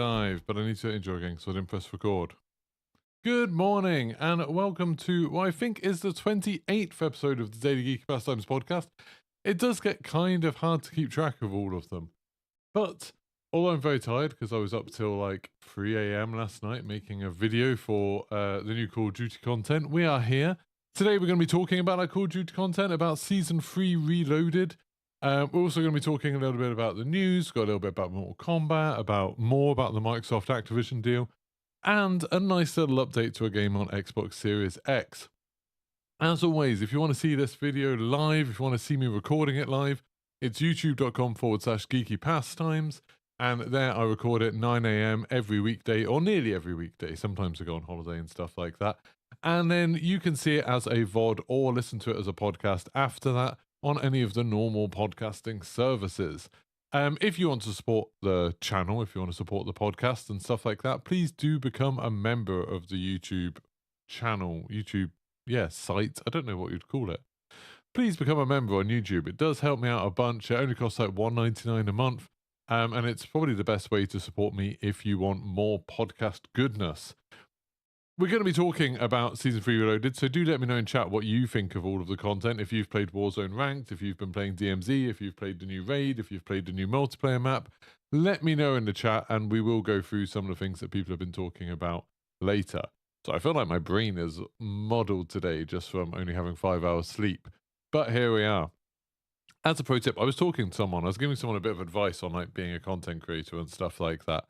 live, but I need to enjoy again, so I didn't press record. Good morning, and welcome to what I think is the 28th episode of the Daily Geeky Pastimes podcast. It does get kind of hard to keep track of all of them, but although I'm very tired because I was up till like 3 a.m. last night making a video for the new Call of Duty content, we are here. Today we're going to be talking about our Call of Duty content, about Season 3 Reloaded. We're also going to be talking a little bit about the news, got a little bit about Mortal Kombat, more about the Microsoft Activision deal, and a nice little update to a game on Xbox Series X. As always, if you want to see this video live, if you want to see me recording it live, it's youtube.com/Geeky Pastimes, and there I record at 9 a.m. every weekday, or nearly every weekday. Sometimes I go on holiday and stuff like that. And then you can see it as a VOD or listen to it as a podcast after that on any of the normal podcasting services. If you want to support the channel, if you want to support the podcast and stuff like that, please do become a member of the YouTube channel, site. I don't know what you'd call it. Please become a member on YouTube. It does help me out a bunch. It only costs like $1.99 a month. And it's probably the best way to support me if you want more podcast goodness. We're going to be talking about Season 3 Reloaded, so do let me know in chat what you think of all of the content. If you've played Warzone Ranked, if you've been playing DMZ, if you've played the new raid, if you've played the new multiplayer map, let me know in the chat, and we will go through some of the things that people have been talking about later. So I feel like my brain is muddled today just from only having 5 hours sleep. But here we are. As a pro tip, I was talking to someone, I was giving someone a bit of advice on like being a content creator and stuff like that.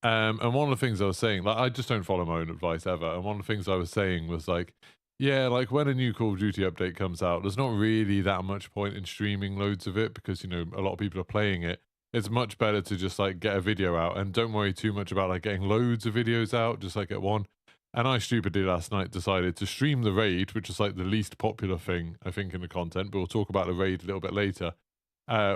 And one of the things I was saying, like, I just don't follow my own advice ever. And one of the things I was saying was like, yeah, like when a new Call of Duty update comes out, there's not really that much point in streaming loads of it because, you know, a lot of people are playing it. It's much better to just like get a video out and don't worry too much about like getting loads of videos out, just like get one. And I stupidly last night decided to stream the raid, which is like the least popular thing, I think, in the content, but we'll talk about the raid a little bit later.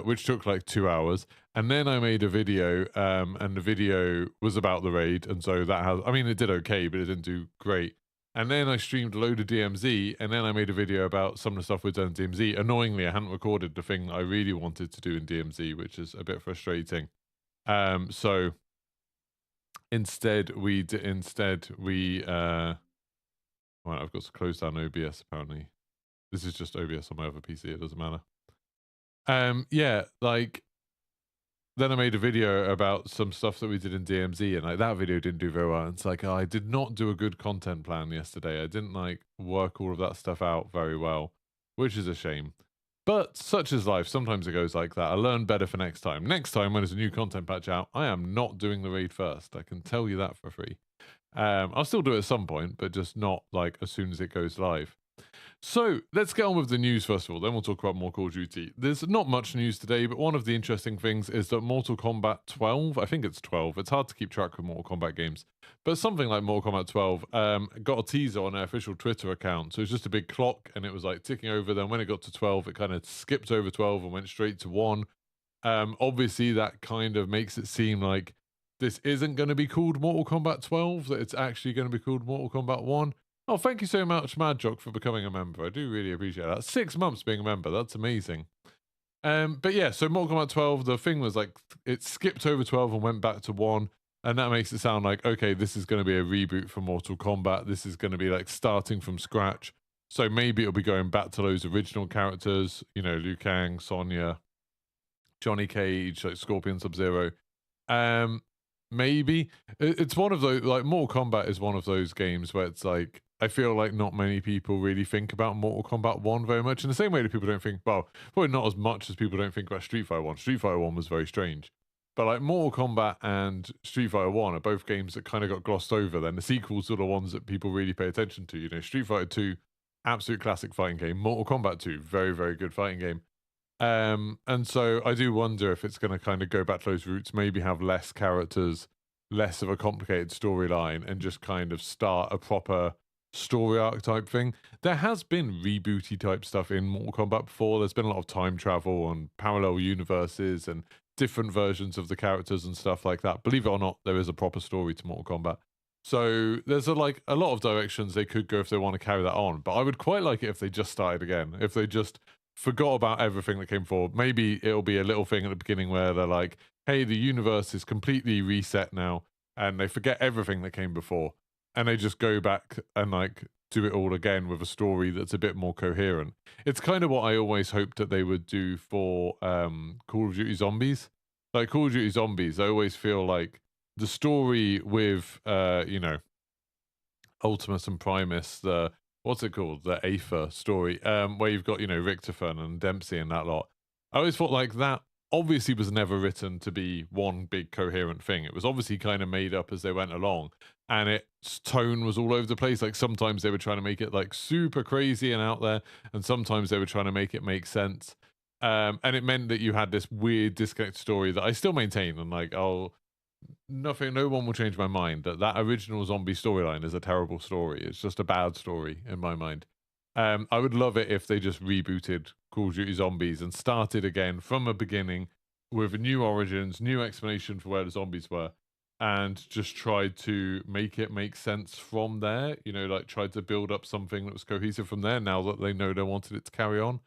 Which took like 2 hours, and then I made a video, and the video was about the raid, and so that has, I mean, it did okay, but it didn't do great. And then I streamed a load of DMZ, and then I made a video about some of the stuff we've done in DMZ. Annoyingly, I hadn't recorded the thing that I really wanted to do in DMZ, which is a bit frustrating. So instead we well, I've got to close down OBS apparently. This is just OBS on my other PC, it doesn't matter. Yeah, like then I made a video about some stuff that we did in DMZ, and like that video didn't do very well. It's like, I did not do a good content plan yesterday. I didn't like work all of that stuff out very well, which is a shame. But such is life. Sometimes it goes like that. I learn better for next time. Next time when there's a new content patch out, I am not doing the raid first. I can tell you that for free. I'll still do it at some point, but just not like as soon as it goes live. So let's get on with the news first of all, then we'll talk about more Call of Duty. There's not much news today, but one of the interesting things is that Mortal Kombat 12, I think it's 12, it's hard to keep track of Mortal Kombat games, but something like Mortal Kombat 12 got a teaser on their official Twitter account. So it's just a big clock and it was like ticking over. Then when it got to 12, it kind of skipped over 12 and went straight to 1. Obviously that kind of makes it seem like this isn't going to be called Mortal Kombat 12, that it's actually going to be called Mortal Kombat 1. Oh, thank you so much, Madjock, for becoming a member. I do really appreciate that. 6 months being a member. That's amazing. But yeah, so Mortal Kombat 12, the thing was like, it skipped over 12 and went back to 1. And that makes it sound like, okay, this is going to be a reboot for Mortal Kombat. This is going to be like starting from scratch. So maybe it'll be going back to those original characters, you know, Liu Kang, Sonya, Johnny Cage, like Scorpion, Sub-Zero. Maybe. It's one of those, like Mortal Kombat is one of those games where it's like, I feel like not many people really think about Mortal Kombat 1 very much. In the same way that people don't think, well, probably not as much as people don't think about Street Fighter 1. Street Fighter 1 was very strange. But like Mortal Kombat and Street Fighter 1 are both games that kind of got glossed over. Then the sequels are the ones that people really pay attention to. You know, Street Fighter 2, absolute classic fighting game. Mortal Kombat 2, very, very good fighting game. And so I do wonder if it's going to kind of go back to those roots, maybe have less characters, less of a complicated storyline, and just kind of start a proper story arc type thing. There has been rebooty type stuff in Mortal Kombat before. There's been a lot of time travel and parallel universes and different versions of the characters and stuff like that. Believe it or not, there is a proper story to Mortal Kombat. So there's a lot of directions they could go if they want to carry that on. But I would quite like it if they just started again. If they just forgot about everything that came forward. Maybe it'll be a little thing at the beginning where they're like, hey, the universe is completely reset now. and they forget everything that came before, and they just go back and like do it all again with a story that's a bit more coherent. It's kind of what I always hoped that they would do for Call of Duty Zombies. Like Call of Duty Zombies, I always feel like the story with Ultimus and Primus, the what's it called? The Aether story, where you've got, Richtofen and Dempsey and that lot. I always thought like that obviously was never written to be one big coherent thing. It was obviously kind of made up as they went along, and its tone was all over the place. Like sometimes they were trying to make it like super crazy and out there, and sometimes they were trying to make it make sense. And it meant that you had this weird disconnected story that I still maintain, and like no one will change my mind that original zombie storyline is a terrible story. It's just a bad story in my mind. I would love it if they just rebooted Call of Duty Zombies and started again from a beginning with new origins, new explanation for where the zombies were, and just tried to make it make sense from there. Like tried to build up something that was cohesive from there. Now that they know they wanted it to carry on,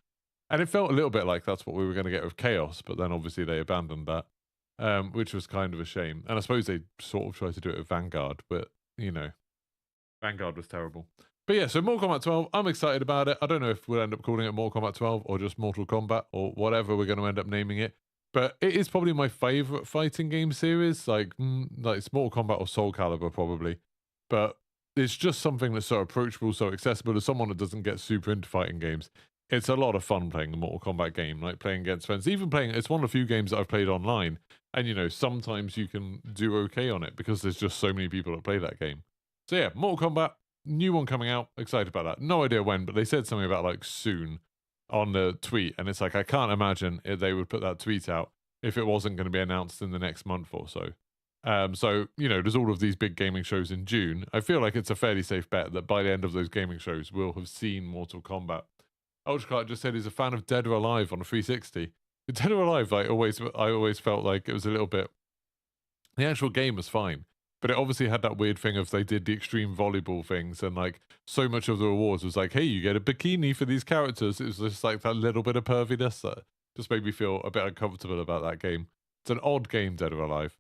and it felt a little bit like that's what we were going to get with Chaos, but then obviously they abandoned that, which was kind of a shame. And I suppose they sort of tried to do it with Vanguard, but Vanguard was terrible. But yeah, so Mortal Kombat 12, I'm excited about it. I don't know if we'll end up calling it Mortal Kombat 12 or just Mortal Kombat or whatever we're going to end up naming it. But it is probably my favorite fighting game series. Like it's Mortal Kombat or Soul Calibur probably. But it's just something that's so approachable, so accessible to someone that doesn't get super into fighting games. It's a lot of fun playing the Mortal Kombat game, like playing against friends. Even playing, it's one of the few games that I've played online. And, sometimes you can do okay on it because there's just so many people that play that game. So yeah, Mortal Kombat, new one coming out. Excited about that. No idea when, but they said something about like soon on the tweet. And it's like, I can't imagine if they would put that tweet out if it wasn't going to be announced in the next month or so. So, there's all of these big gaming shows in June. I feel like it's a fairly safe bet that by the end of those gaming shows, we'll have seen Mortal Kombat. Ultraclark just said he's a fan of Dead or Alive on a 360. Dead or Alive, I always felt like it was a little bit. The actual game was fine, but it obviously had that weird thing of they did the extreme volleyball things, and like so much of the rewards was like, hey, you get a bikini for these characters. It was just like that little bit of perviness that just made me feel a bit uncomfortable about that game. It's an odd game, Dead or Alive.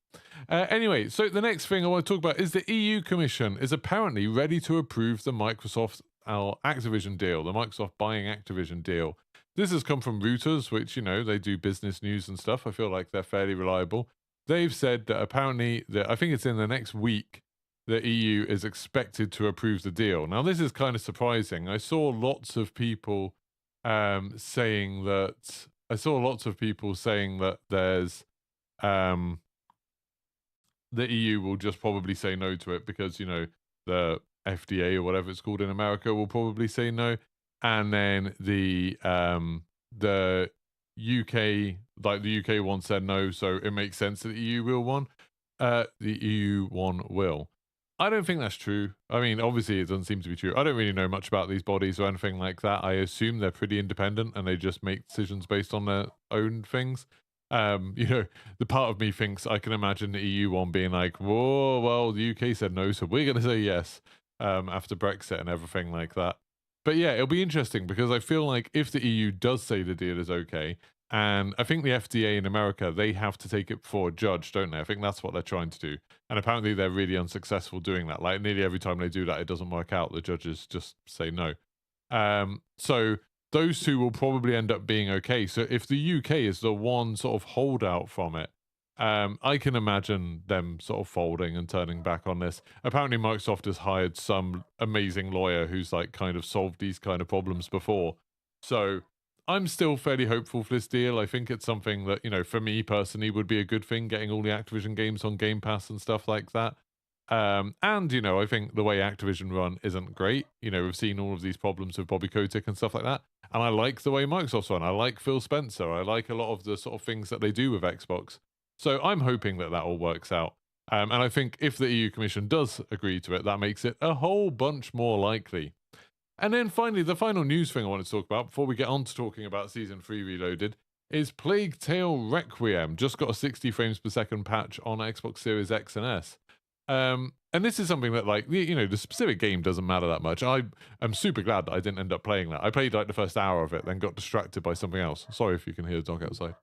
Anyway, so the next thing I want to talk about is the EU Commission is apparently ready to approve the Microsoft Activision deal, the Microsoft buying Activision deal. This has come from Reuters, which, they do business news and stuff. I feel like they're fairly reliable. They've said that apparently, I think it's in the next week, the EU is expected to approve the deal. Now, this is kind of surprising. I saw lots of people saying that there's the EU will just probably say no to it because, the FDA or whatever it's called in America will probably say no, and then the UK, like the UK one said no, so it makes sense that the EU will one. The EU one will. I don't think that's true. I mean, obviously it doesn't seem to be true. I don't really know much about these bodies or anything like that. I assume they're pretty independent and they just make decisions based on their own things. The part of me thinks I can imagine the EU one being like, whoa, well, the UK said no, so we're going to say yes. After Brexit and everything like that. But yeah, it'll be interesting because I feel like if the EU does say the deal is okay, and I think the FDA in America, they have to take it before a judge, don't they? I think that's what they're trying to do. And apparently they're really unsuccessful doing that. Like nearly every time they do that, it doesn't work out. The judges just say no. So those two will probably end up being okay. So if the UK is the one sort of holdout from it, I can imagine them sort of folding and turning back on this. Apparently Microsoft has hired some amazing lawyer who's like kind of solved these kind of problems before. So I'm still fairly hopeful for this deal. I think it's something that, for me personally would be a good thing, getting all the Activision games on Game Pass and stuff like that. And, I think the way Activision run isn't great. We've seen all of these problems with Bobby Kotick and stuff like that. And I like the way Microsoft's run. I like Phil Spencer. I like a lot of the sort of things that they do with Xbox. So I'm hoping that all works out. And I think if the EU Commission does agree to it, that makes it a whole bunch more likely. And then finally, the final news thing I want to talk about before we get on to talking about Season 3 Reloaded is Plague Tale Requiem. Just got a 60 frames per second patch on Xbox Series X and S. And this is something that, the specific game doesn't matter that much. I'm super glad that I didn't end up playing that. I played, the first hour of it, then got distracted by something else. Sorry if you can hear the dog outside.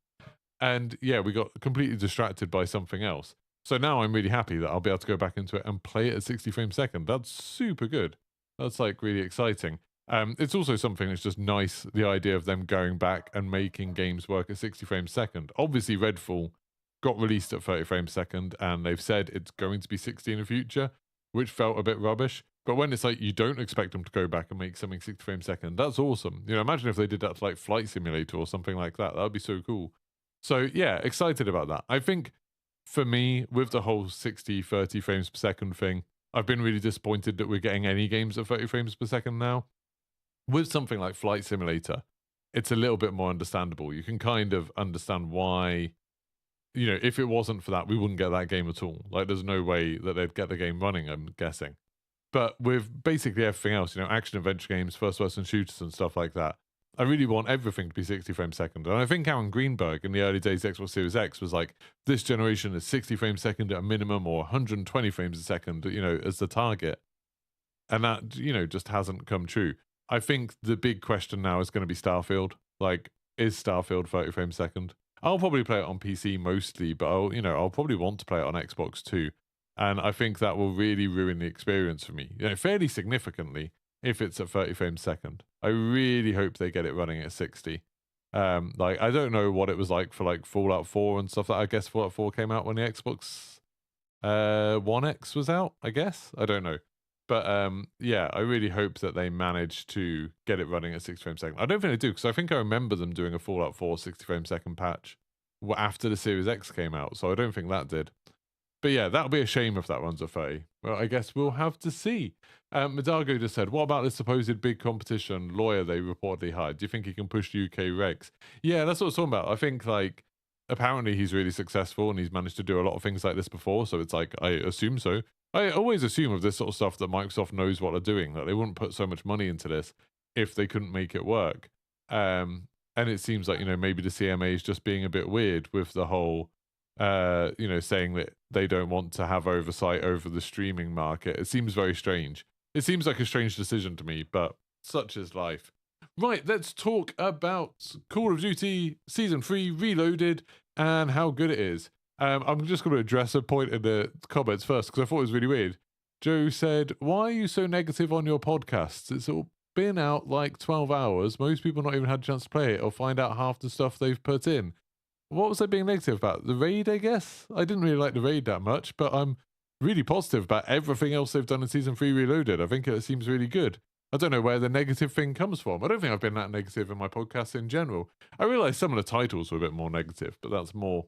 And yeah, we got completely distracted by something else. So now I'm really happy that I'll be able to go back into it and play it at 60 frames a second. That's super good. That's like really exciting. It's also something that's just nice, the idea of them going back and making games work at 60 frames a second. Obviously, Redfall got released at 30 frames a second, and they've said it's going to be 60 in the future, which felt a bit rubbish. But when it's like you don't expect them to go back and make something 60 frames a second, that's awesome. You know, imagine if they did that to like Flight Simulator or something like that. That would be so cool. So yeah, excited about that. I think for me, with the whole 60, 30 frames per second thing, I've been really disappointed that we're getting any games at 30 frames per second now. With something like Flight Simulator, it's a little bit more understandable. You can kind of understand why, you know, if it wasn't for that, we wouldn't get that game at all. Like, there's no way that they'd get the game running, I'm guessing. But with basically everything else, you know, action adventure games, first person shooters and stuff like that, I really want everything to be 60 frames a second. And I think Aaron Greenberg in the early days of Xbox Series X was like, this generation is 60 frames a second at a minimum, or 120 frames a second, you know, as the target. And that, you know, just hasn't come true. I think the big question now is going to be Starfield. Like, is Starfield 30 frames a second? I'll probably play it on PC mostly, but I'll probably want to play it on Xbox too. And I think that will really ruin the experience for me, you know, fairly significantly if it's at 30 frames a second. I really hope they get it running at 60. Like, I don't know what it was like for like Fallout 4 and stuff. That I guess Fallout 4 came out when the Xbox One X was out, I guess. I don't know. But yeah, I really hope that they manage to get it running at 60 frames a second. I don't think they do, because I think I remember them doing a Fallout 4 60 frames a second patch after the Series X came out, so I don't think that did. But yeah, that'll be a shame if that runs a 30. Well, I guess we'll have to see. Medargo just said, what about this supposed big competition lawyer they reportedly hired? Do you think he can push UK regs? Yeah, that's what I was talking about. I think, like, apparently he's really successful and he's managed to do a lot of things like this before, so it's like, I assume so. I always assume of this sort of stuff that Microsoft knows what they're doing, that they wouldn't put so much money into this if they couldn't make it work. And it seems like, you know, maybe the CMA is just being a bit weird with the whole, you know, saying that they don't want to have oversight over the streaming market. It seems very strange. It seems like a strange decision to me, but such is life. Right, let's talk about Call of Duty Season 3 Reloaded and how good it is. I'm just going to address a point in the comments first, because I thought it was really weird. Joe said, why are you so negative on your podcasts? It's all been out like 12 hours. Most people not even had a chance to play it or find out half the stuff they've put in. What was I being negative about? The raid, I guess? I didn't really like the raid that much, but I'm really positive about everything else they've done in Season 3 Reloaded. I think it seems really good. I don't know where the negative thing comes from. I don't think I've been that negative in my podcast in general. I realise some of the titles were a bit more negative, but that's more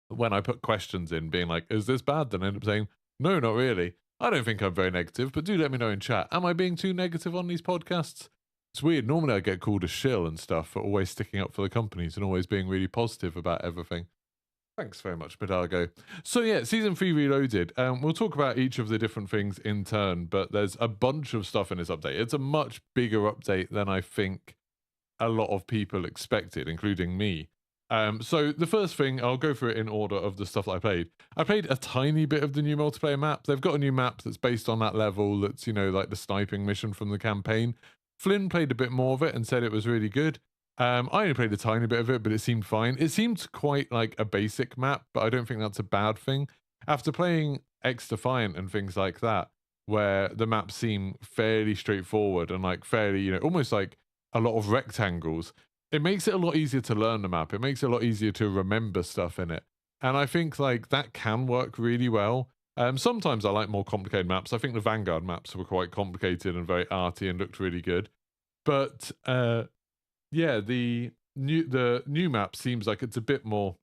when I put questions in, being like, is this bad? Then I end up saying, no, not really. I don't think I'm very negative, but do let me know in chat. Am I being too negative on these podcasts? It's weird. Normally I get called a shill and stuff for always sticking up for the companies and always being really positive about everything. Thanks very much, Medargo. So yeah, Season 3 Reloaded. We'll talk about each of the different things in turn, but there's a bunch of stuff in this update. It's a much bigger update than I think a lot of people expected, including me. So the first thing, I'll go through it in order of the stuff that I played. I played a tiny bit of the new multiplayer map. They've got a new map that's based on that level that's, you know, like the sniping mission from the campaign. Flynn played a bit more of it and said it was really good. I only played a tiny bit of it, but it seemed fine. It seemed quite like a basic map, but I don't think that's a bad thing. After playing X Defiant and things like that, where the maps seem fairly straightforward and like fairly, you know, almost like a lot of rectangles, it makes it a lot easier to learn the map. It makes it a lot easier to remember stuff in it. And I think like that can work really well. Sometimes I like more complicated maps. I think the Vanguard maps were quite complicated and very arty and looked really good. But yeah, the new map seems like it's a bit more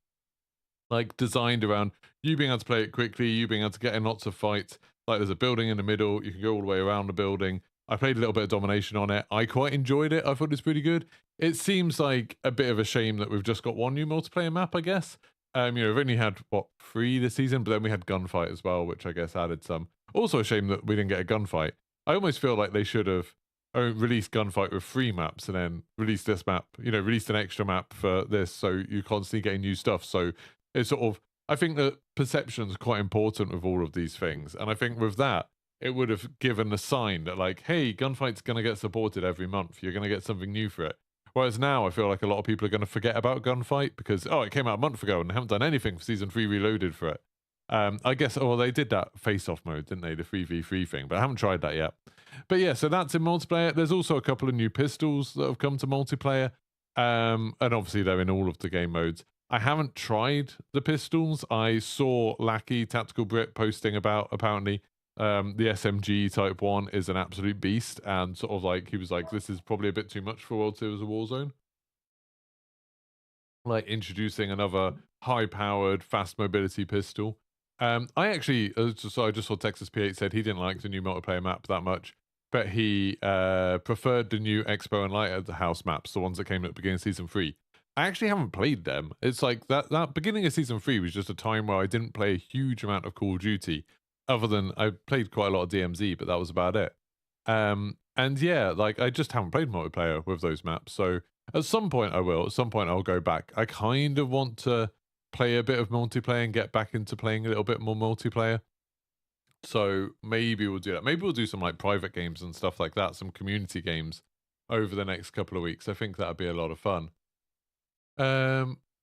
like designed around you being able to play it quickly, you being able to get in lots of fights. Like there's a building in the middle, you can go all the way around the building. I played a little bit of domination on it. I quite enjoyed it. I thought it was pretty good. It seems like a bit of a shame that we've just got one new multiplayer map, I guess. You know, we've only had, what, 3 this season, but then we had Gunfight as well, which I guess added some. Also a shame that we didn't get a Gunfight. I almost feel like they should have released Gunfight with 3 maps and then released this map, you know, released an extra map for this, so you're constantly getting new stuff. So it's sort of, I think that perception's quite important with all of these things. And I think with that, it would have given a sign that like, hey, Gunfight's going to get supported every month. You're going to get something new for it. Whereas now I feel like a lot of people are going to forget about Gunfight because, oh, it came out a month ago and they haven't done anything for Season 3 Reloaded for it. I guess, well, they did that face-off mode, didn't they? The 3v3 thing, but I haven't tried that yet. But yeah, so that's in multiplayer. There's also a couple of new pistols that have come to multiplayer. And obviously they're in all of the game modes. I haven't tried the pistols. I saw Lackey Tactical Brit posting about apparently the SMG type one is an absolute beast, and sort of like he was like, this is probably a bit too much for World Series of Warzone. Like introducing another high-powered, fast mobility pistol. I actually, so I just saw Texas P8 said he didn't like the new multiplayer map that much, but he preferred the new Expo and Lighthouse maps, the ones that came at the beginning of Season 3. I actually haven't played them. It's like that beginning of Season 3 was just a time where I didn't play a huge amount of Call of Duty, other than I played quite a lot of DMZ, but that was about it. And yeah, like I just haven't played multiplayer with those maps, so at some point I will. At some point I'll go back. I kind of want to play a bit of multiplayer and get back into playing a little bit more multiplayer. So maybe we'll do that. Maybe we'll do some like private games and stuff like that, some community games over the next couple of weeks. I think that'd be a lot of fun.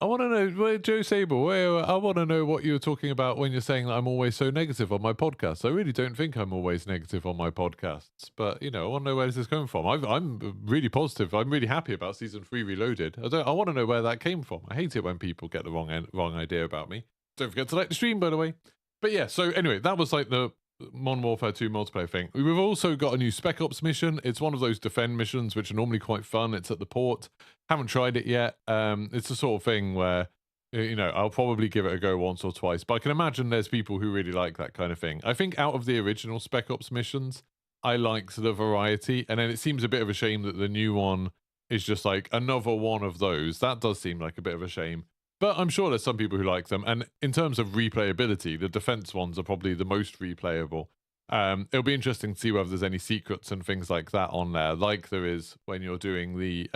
I want to know, Joe Sable, I want to know what you were talking about when you're saying that I'm always so negative on my podcast. I really don't think I'm always negative on my podcasts, but you know, I want to know where this is coming from. I'm really positive. I'm really happy about Season 3 Reloaded. I want to know where that came from. I hate it when people get the wrong idea about me. Don't forget to like the stream, by the way. But yeah, so anyway, that was like the Modern Warfare 2 multiplayer thing. We've also got a new Spec Ops mission. It's one of those defend missions, which are normally quite fun. It's at the port. Haven't tried it yet. It's the sort of thing where, you know, I'll probably give it a go once or twice, but I can imagine there's people who really like that kind of thing. I think out of the original Spec Ops missions, I liked the variety, and then it seems a bit of a shame that the new one is just like another one of those. That does seem like a bit of a shame. But I'm sure there's some people who like them. And in terms of replayability, the defense ones are probably the most replayable. It'll be interesting to see whether there's any secrets and things like that on there, like there is when you're doing the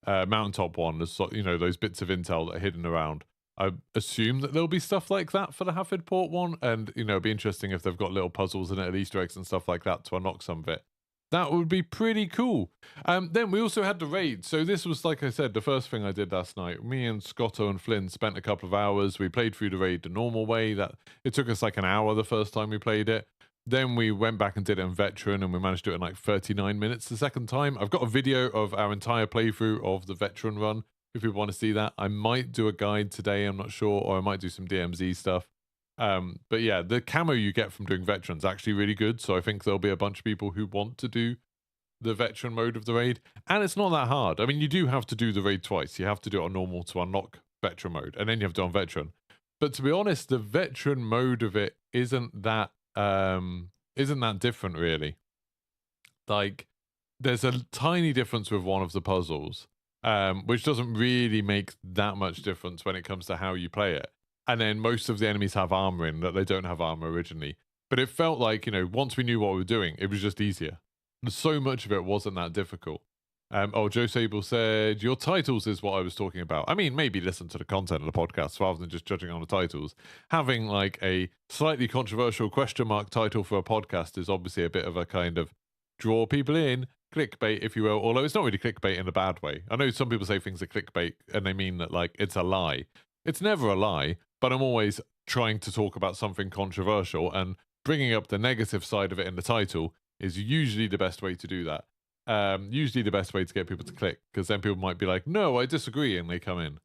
mountaintop one. There's, you know, those bits of intel that are hidden around. I assume that there'll be stuff like that for the Hafid Port one, and you know, it'd be interesting if they've got little puzzles in it, Easter eggs and stuff like that to unlock some of it. That would be pretty cool. Then we also had the raid. So this was, like I said, the first thing I did last night. Me and Scotto and Flynn spent a couple of hours. We played through the raid the normal way. That it took us like an hour the first time we played it. Then we went back and did it in Veteran, and we managed to do it in like 39 minutes the second time. I've got a video of our entire playthrough of the Veteran run if people want to see that. I might do a guide today, I'm not sure, or I might do some DMZ stuff. But yeah, the camo you get from doing Veteran's actually really good, so I think there'll be a bunch of people who want to do the Veteran mode of the raid, and it's not that hard. I mean, you do have to do the raid twice. You have to do it on normal to unlock Veteran mode, and then you have to do it on Veteran. But to be honest, the Veteran mode of it isn't that different, really. Like, there's a tiny difference with one of the puzzles, which doesn't really make that much difference when it comes to how you play it. And then most of the enemies have armor in that they don't have armor originally. But it felt like, you know, once we knew what we were doing, it was just easier. So much of it wasn't that difficult. Joe Sable said, your titles is what I was talking about. I mean, maybe listen to the content of the podcast rather than just judging on the titles. Having like a slightly controversial question mark title for a podcast is obviously a bit of a kind of draw people in, clickbait, if you will, although it's not really clickbait in a bad way. I know some people say things are clickbait and they mean that like it's a lie. It's never a lie, but I'm always trying to talk about something controversial, and bringing up the negative side of it in the title is usually the best way to do that. Usually the best way to get people to click, because then people might be like, no, I disagree, and they come in.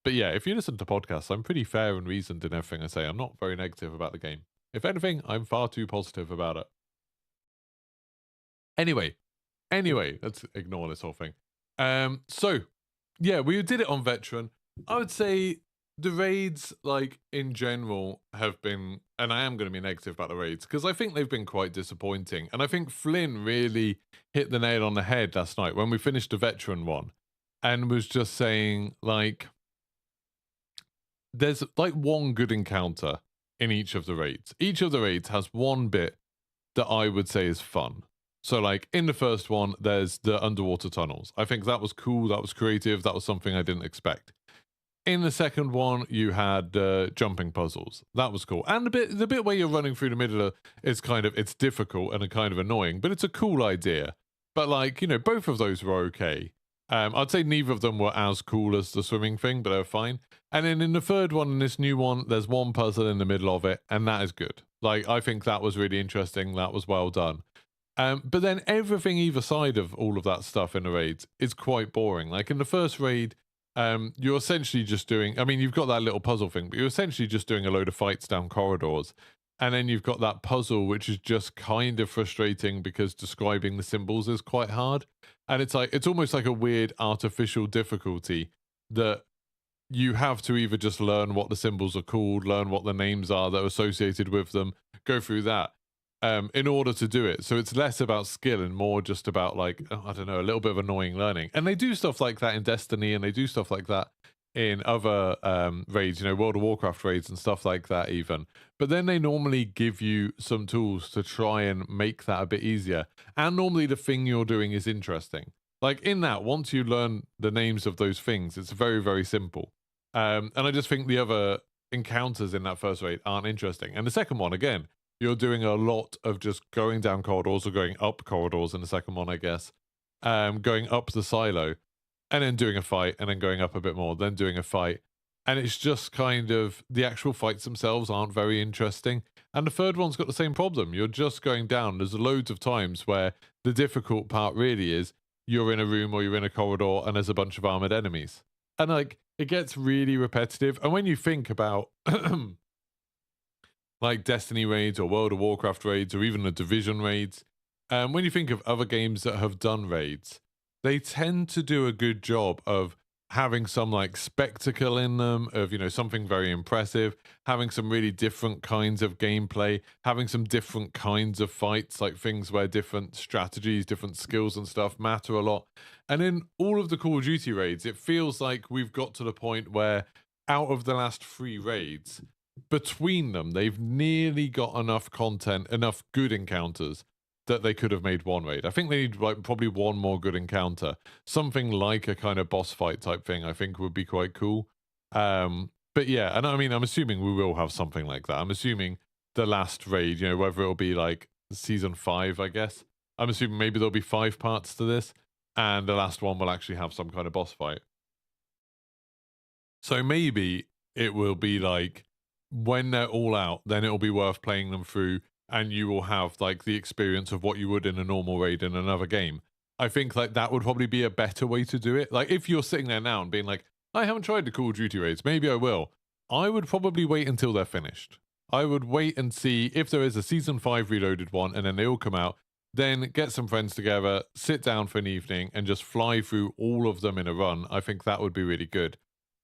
But yeah, if you listen to podcasts, I'm pretty fair and reasoned in everything I say. I'm not very negative about the game. If anything, I'm far too positive about it. Anyway, let's ignore this whole thing. So, yeah, we did it on Veteran. I would say the raids, like, in general, have been, and I am going to be negative about the raids, because I think they've been quite disappointing. And I think Flynn really hit the nail on the head last night when we finished the Veteran one, and was just saying, like, there's, like, one good encounter in each of the raids. Each of the raids has one bit that I would say is fun. So, like, in the first one, there's the underwater tunnels. I think that was cool, that was creative, that was something I didn't expect. In the second one, you had jumping puzzles. That was cool. And the bit where you're running through the middle is kind of, it's difficult and kind of annoying, but it's a cool idea. But like, you know, both of those were okay. I'd say neither of them were as cool as the swimming thing, but they were fine. And then in the third one, in this new one, there's one puzzle in the middle of it, and that is good. Like, I think that was really interesting. That was well done. But then everything either side of all of that stuff in the raids is quite boring. Like in the first raid, you're essentially just doing, I mean, you've got that little puzzle thing, but you're essentially just doing a load of fights down corridors. And then you've got that puzzle, which is just kind of frustrating because describing the symbols is quite hard. And it's like, it's almost like a weird artificial difficulty that you have to either just learn what the symbols are called, learn what the names are that are associated with them, go through that in order to do it. So it's less about skill and more just about like, I don't know, a little bit of annoying learning. And they do stuff like that in Destiny, and they do stuff like that in other raids, you know, World of Warcraft raids and stuff like that even. But then they normally give you some tools to try and make that a bit easier. And normally the thing you're doing is interesting. Like in that, once you learn the names of those things, it's very, very simple. And I just think the other encounters in that first raid aren't interesting. And the second one, again, you're doing a lot of just going down corridors or going up corridors in the second one, I guess. Going up the silo and then doing a fight and then going up a bit more, then doing a fight. And it's just kind of, the actual fights themselves aren't very interesting. And the third one's got the same problem. You're just going down. There's loads of times where the difficult part really is you're in a room or you're in a corridor and there's a bunch of armored enemies. And like, it gets really repetitive. And when you think about like Destiny raids or World of Warcraft raids or even the Division raids, when you think of other games that have done raids, they tend to do a good job of having some like spectacle in them, of, you know, something very impressive, having some really different kinds of gameplay, having some different kinds of fights, like things where different strategies, different skills and stuff matter a lot. And in all of the Call of Duty raids, it feels like we've got to the point where out of the last 3 raids, between them, they've nearly got enough content, enough good encounters that they could have made one raid. I think they need like probably one more good encounter, something like a kind of boss fight type thing. I think would be quite cool. But yeah, and I mean, I'm assuming we will have something like that. I'm assuming the last raid, you know, whether it'll be like season 5, I guess. I'm assuming maybe there'll be 5 parts to this, and the last one will actually have some kind of boss fight. So maybe it will be like, when they're all out, then it'll be worth playing them through, and you will have like the experience of what you would in a normal raid in another game. I think like that would probably be a better way to do it. Like if you're sitting there now and being like, I haven't tried the Call of Duty raids, maybe I will. I would probably wait until they're finished. I would wait and see if there is a season 5 reloaded one and then they all come out, then get some friends together, sit down for an evening and just fly through all of them in a run. I think that would be really good.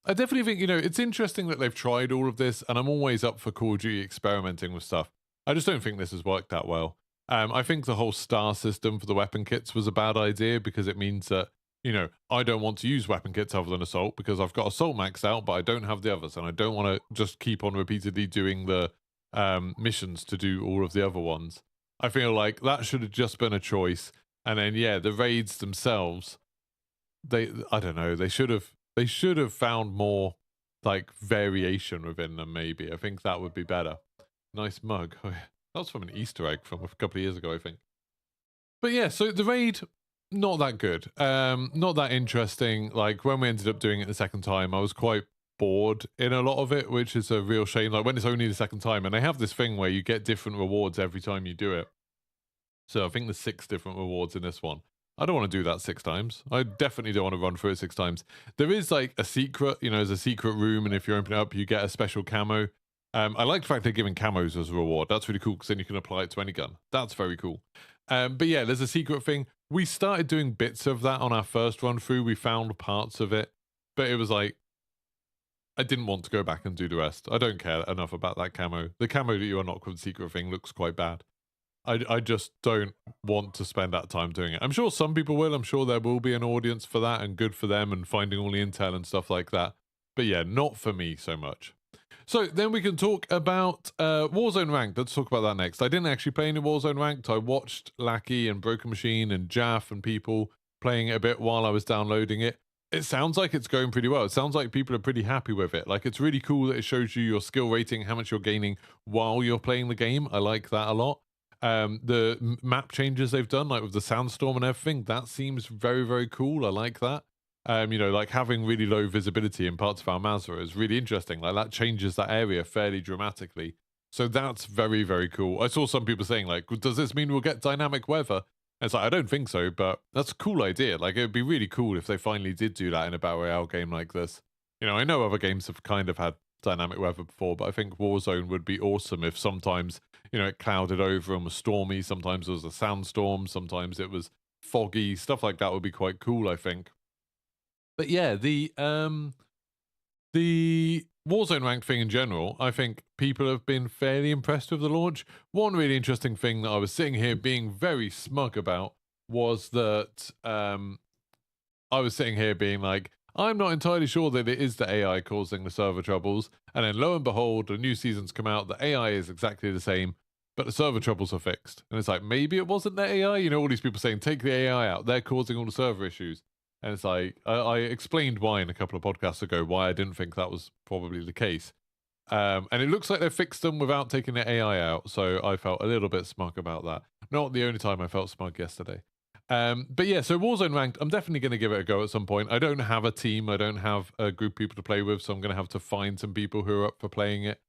I definitely think, you know, it's interesting that they've tried all of this, and I'm always up for Call of Duty experimenting with stuff. I just don't think this has worked that well. I think the whole star system for the weapon kits was a bad idea because it means that, you know, I don't want to use weapon kits other than Assault because I've got Assault maxed out, but I don't have the others, and I don't want to just keep on repeatedly doing the missions to do all of the other ones. I feel like that should have just been a choice. And then, yeah, the raids themselves, I don't know, they should have found more like variation within them, maybe. I think that would be better. Nice mug. Oh, yeah. That was from an Easter egg from a couple of years ago, I think. But yeah, so the raid, not that good. Not that interesting. Like when we ended up doing it the second time, I was quite bored in a lot of it, which is a real shame. Like when it's only the second time, and they have this thing where you get different rewards every time you do it. So I think there's 6 different rewards in this one. I don't want to do that 6 times. I definitely don't want to run through it 6 times. There is like a secret, you know, there's a secret room, and if you open it up, you get a special camo. I like the fact they're giving camos as a reward. That's really cool because then you can apply it to any gun. That's very cool. But yeah, there's a secret thing. We started doing bits of that on our first run through. We found parts of it, but it was like, I didn't want to go back and do the rest. I don't care enough about that camo. The camo that you unlock with the secret thing looks quite bad. I just don't want to spend that time doing it. I'm sure some people will. I'm sure there will be an audience for that and good for them and finding all the intel and stuff like that. But yeah, not for me so much. So then we can talk about Warzone Ranked. Let's talk about that next. I didn't actually play any Warzone Ranked. I watched Lackey and Broken Machine and Jaff and people playing it a bit while I was downloading it. It sounds like it's going pretty well. It sounds like people are pretty happy with it. Like, it's really cool that it shows you your skill rating, how much you're gaining while you're playing the game. I like that a lot. The map changes they've done, like with the sandstorm and everything, that seems very, very cool. I like that. You know, like having really low visibility in parts of Al-Mazrah is really interesting. Like that changes that area fairly dramatically. So that's very, very cool. I saw some people saying like, does this mean we'll get dynamic weather? And it's like, I don't think so, but that's a cool idea. Like, it would be really cool if they finally did do that in a Battle Royale game like this. You know, I know other games have kind of had dynamic weather before, but I think Warzone would be awesome if sometimes, you know, it clouded over and was stormy. Sometimes it was a sandstorm. Sometimes it was foggy. Stuff like that would be quite cool, I think. But yeah, the Warzone ranked thing in general, I think people have been fairly impressed with the launch. One really interesting thing that I was sitting here being very smug about was that I was sitting here being like, I'm not entirely sure that it is the AI causing the server troubles. And then lo and behold, the new season's come out, the AI is exactly the same, but the server troubles are fixed. And it's like, maybe it wasn't the AI. You know, all these people saying, take the AI out, they're causing all the server issues. And it's like, I explained why in a couple of podcasts ago, why I didn't think that was probably the case. And it looks like they fixed them without taking the AI out. So I felt a little bit smug about that. Not the only time I felt smug yesterday. But yeah, so Warzone ranked, I'm definitely going to give it a go at some point. I don't have a team. I don't have a group of people to play with. So I'm going to have to find some people who are up for playing it.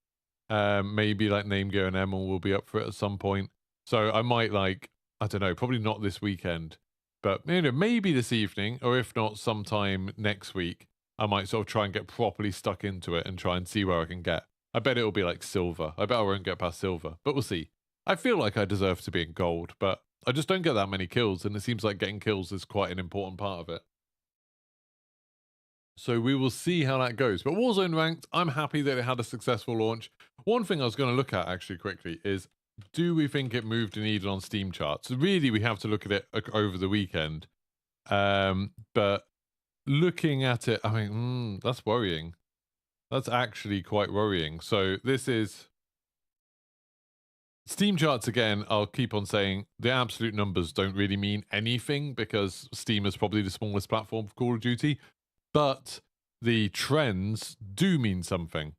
Maybe like Namegear and Emil will be up for it at some point. So I might like, I don't know, probably not this weekend. But, you know, maybe this evening, or if not, sometime next week, I might sort of try and get properly stuck into it and try and see where I can get. I bet it'll be like silver. I bet I won't get past silver, but we'll see. I feel like I deserve to be in gold, but I just don't get that many kills, and it seems like getting kills is quite an important part of it. So we will see how that goes. But Warzone ranked, I'm happy that it had a successful launch. One thing I was going to look at actually quickly is, do we think it moved the needle on Steam charts? Really, we have to look at it over the weekend. But looking at it, I mean, that's worrying. That's actually quite worrying. So this is Steam charts again. I'll keep on saying the absolute numbers don't really mean anything because Steam is probably the smallest platform for Call of Duty, but the trends do mean something.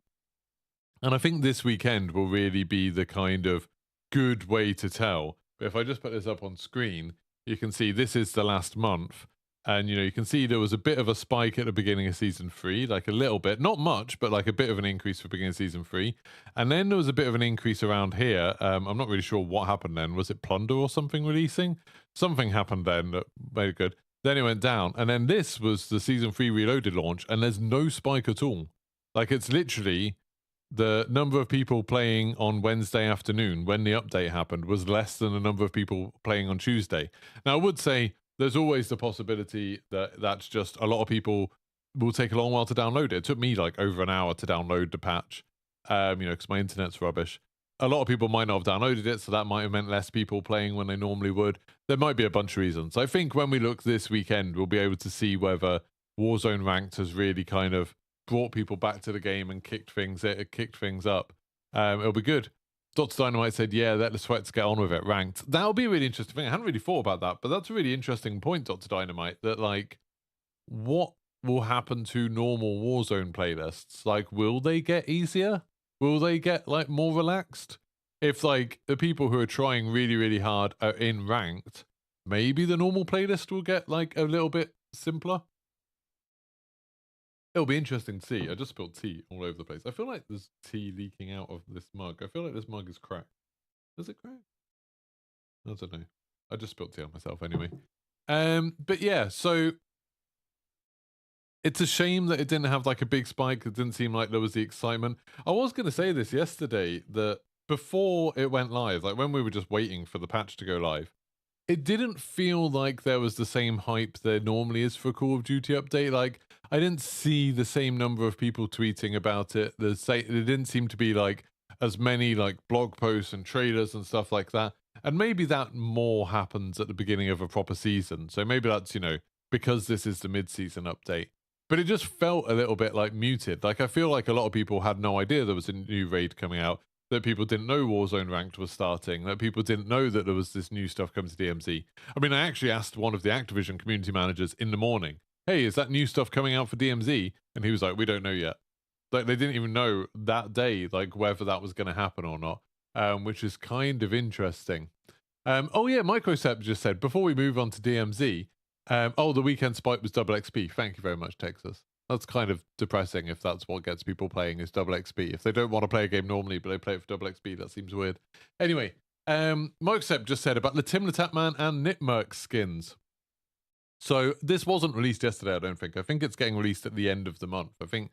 And I think this weekend will really be the kind of good way to tell. But if I just put this up on screen, you can see this is the last month. And, you know, you can see there was a bit of a spike at the beginning of Season 3, like a little bit, not much, but like a bit of an increase for beginning of Season 3. And then there was a bit of an increase around here. I'm not really sure what happened then. Was it Plunder or something releasing? Something happened then that made it good. Then it went down. And then this was the Season 3 Reloaded launch, and there's no spike at all. Like, it's literally the number of people playing on Wednesday afternoon when the update happened was less than the number of people playing on Tuesday. Now, I would say there's always the possibility that that's just a lot of people will take a long while to download it. It took me like over an hour to download the patch, you know, because my internet's rubbish. A lot of people might not have downloaded it, so that might have meant less people playing when they normally would. There might be a bunch of reasons. I think when we look this weekend, we'll be able to see whether Warzone Ranked has really kind of brought people back to the game and kicked things up. It'll be good. Dr. Dynamite said, yeah, let the sweats get on with it, ranked. That'll be a really interesting thing. I hadn't really thought about that, but that's a really interesting point, Dr. Dynamite, that, like, what will happen to normal Warzone playlists? Like, will they get easier? Will they get, like, more relaxed? If, like, the people who are trying really, really hard are in ranked, maybe the normal playlist will get, like, a little bit simpler. It'll be interesting to see. I just spilled tea all over the place. I feel like there's tea leaking out of this mug. I feel like this mug is cracked. Is it cracked? I don't know. I just spilled tea on myself anyway. But yeah, so it's a shame that it didn't have like a big spike. It didn't seem like there was the excitement. I was going to say this yesterday, that before it went live, like when we were just waiting for the patch to go live, it didn't feel like there was the same hype there normally is for Call of Duty update. Like, I didn't see the same number of people tweeting about it. There didn't seem to be like as many like blog posts and trailers and stuff like that. And maybe that more happens at the beginning of a proper season. So maybe that's, you know, because this is the mid-season update. But it just felt a little bit like muted. Like, I feel like a lot of people had no idea there was a new raid coming out, that people didn't know Warzone Ranked was starting, that people didn't know that there was this new stuff coming to DMZ. I mean, I actually asked one of the Activision community managers in the morning, hey, is that new stuff coming out for DMZ? And he was like, we don't know yet. Like, they didn't even know that day, like, whether that was going to happen or not, which is kind of interesting. Oh yeah, Microcept just said, before we move on to DMZ, Oh, the weekend spike was double XP. Thank you very much, Texas. That's kind of depressing if that's what gets people playing is double XP. If they don't want to play a game normally, but they play it for double XP, that seems weird. Anyway, Mokesep just said about the Tim the Tatman and Nitmerk skins. So this wasn't released yesterday, I don't think. I think it's getting released at the end of the month. I think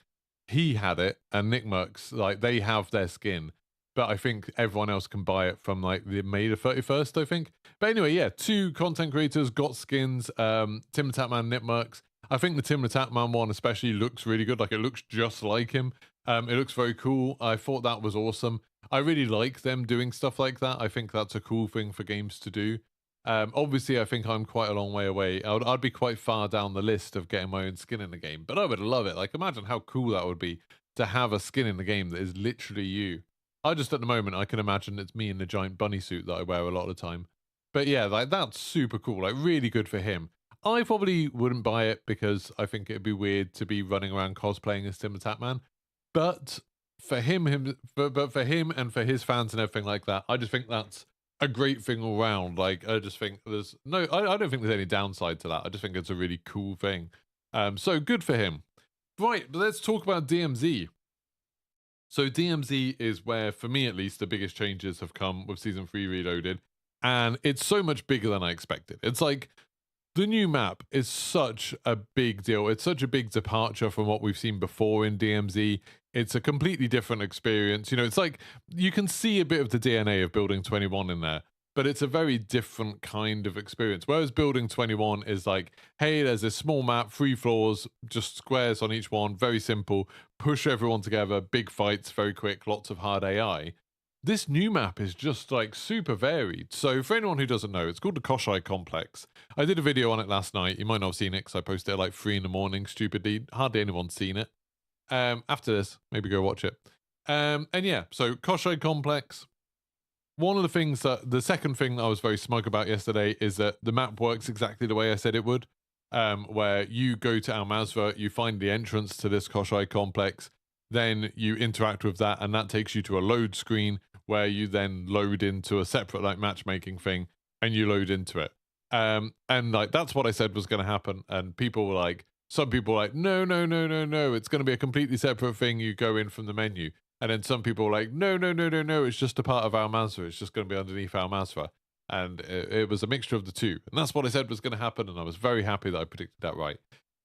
he had it, and Nitmerk's, like, they have their skin. But I think everyone else can buy it from, like, the May the 31st, I think. But anyway, yeah, 2 content creators got skins, Tim the Tatman, Nitmerk's. I think the Tim the Tatman one especially looks really good. Like, it looks just like him. It looks very cool. I thought that was awesome. I really like them doing stuff like that. I think that's a cool thing for games to do. Obviously, I think I'm quite a long way away. I'd be quite far down the list of getting my own skin in the game, but I would love it. Like, imagine how cool that would be to have a skin in the game that is literally you. I just, at the moment, I can imagine it's me in the giant bunny suit that I wear a lot of the time. But yeah, like, that's super cool. Like, really good for him. I probably wouldn't buy it because I think it'd be weird to be running around cosplaying as Tim the Tatman. But for him, but for him and for his fans and everything like that, I just think that's a great thing all round. Like, I just think there's no, I don't think there's any downside to that. I just think it's a really cool thing. So good for him. Right, but let's talk about DMZ. So DMZ is where, for me at least, the biggest changes have come with Season 3 Reloaded. And it's so much bigger than I expected. It's like, the new map is such a big deal. It's such a big departure from what we've seen before in DMZ. It's a completely different experience. You know, it's like, you can see a bit of the DNA of Building 21 in there, but it's a very different kind of experience. Whereas Building 21 is like, hey, there's this small map, 3 floors, just squares on each one, very simple, push everyone together, big fights, very quick, lots of hard AI. This new map is just, like, super varied. So for anyone who doesn't know, it's called the Koshai Complex. I did a video on it last night. You might not have seen it because I posted it at like 3 in the morning, stupidly. Hardly anyone's seen it. After this, maybe go watch it. And yeah, so Koshai Complex. One of the things the second thing that I was very smug about yesterday is that the map works exactly the way I said it would. Where you go to Al Mazrah, you find the entrance to this Koshai Complex, then you interact with that, and that takes you to a load screen where you then load into a separate, like, matchmaking thing, and you load into it. And like, that's what I said was going to happen. And people were like, some people were like, no, no, no, no, no, it's going to be a completely separate thing. You go in from the menu. And then some people were like, no, no, no, no, no, it's just a part of Al Mazrah. It's just going to be underneath Al Mazrah. And it was a mixture of the two. And that's what I said was going to happen. And I was very happy that I predicted that right.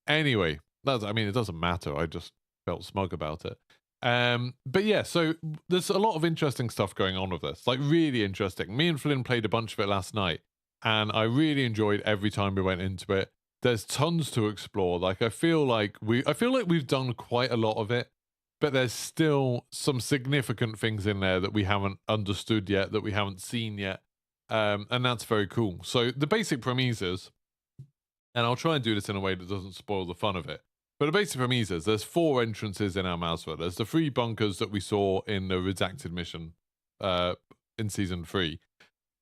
Anyway, I mean, it doesn't matter. I just felt smug about it. But yeah, so there's a lot of interesting stuff going on with this, like, really interesting. Me and Flynn played a bunch of it last night, and I really enjoyed every time we went into it. There's tons to explore. Like, I feel like we've done quite a lot of it, but there's still some significant things in there that we haven't understood yet, that we haven't seen yet, and that's very cool. So the basic premise is, and I'll try and do this in a way that doesn't spoil the fun of it, but the basic premise is there's 4 entrances in Al Mazrah. There's the 3 bunkers that we saw in the redacted mission in Season 3.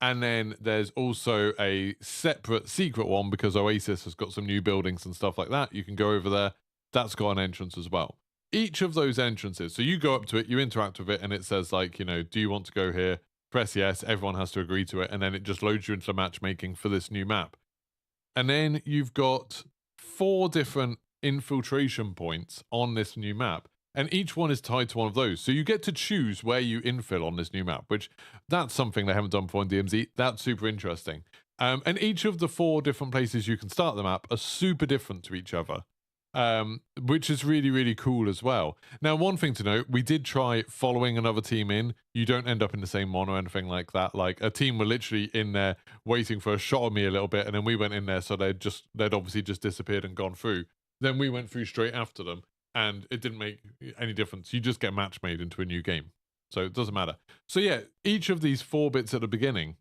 And then there's also a separate secret one because Oasis has got some new buildings and stuff like that. You can go over there. That's got an entrance as well. Each of those entrances, so you go up to it, you interact with it, and it says, like, you know, do you want to go here? Press yes. Everyone has to agree to it. And then it just loads you into the matchmaking for this new map. And then you've got 4 different infiltration points on this new map, and each one is tied to one of those, so you get to choose where you infill on this new map, which that's something they haven't done before in DMZ. That's super interesting. And each of the 4 different places you can start the map are super different to each other, which is really, really cool as well. Now, one thing to note, we did try following another team in. You don't end up in the same one or anything like that. Like, a team were literally in there waiting for a shot of me a little bit, and then we went in there, so they'd obviously just disappeared and gone through. Then we went through straight after them, and it didn't make any difference. You just get match made into a new game, so it doesn't matter. So yeah, each of these 4 bits at the beginning,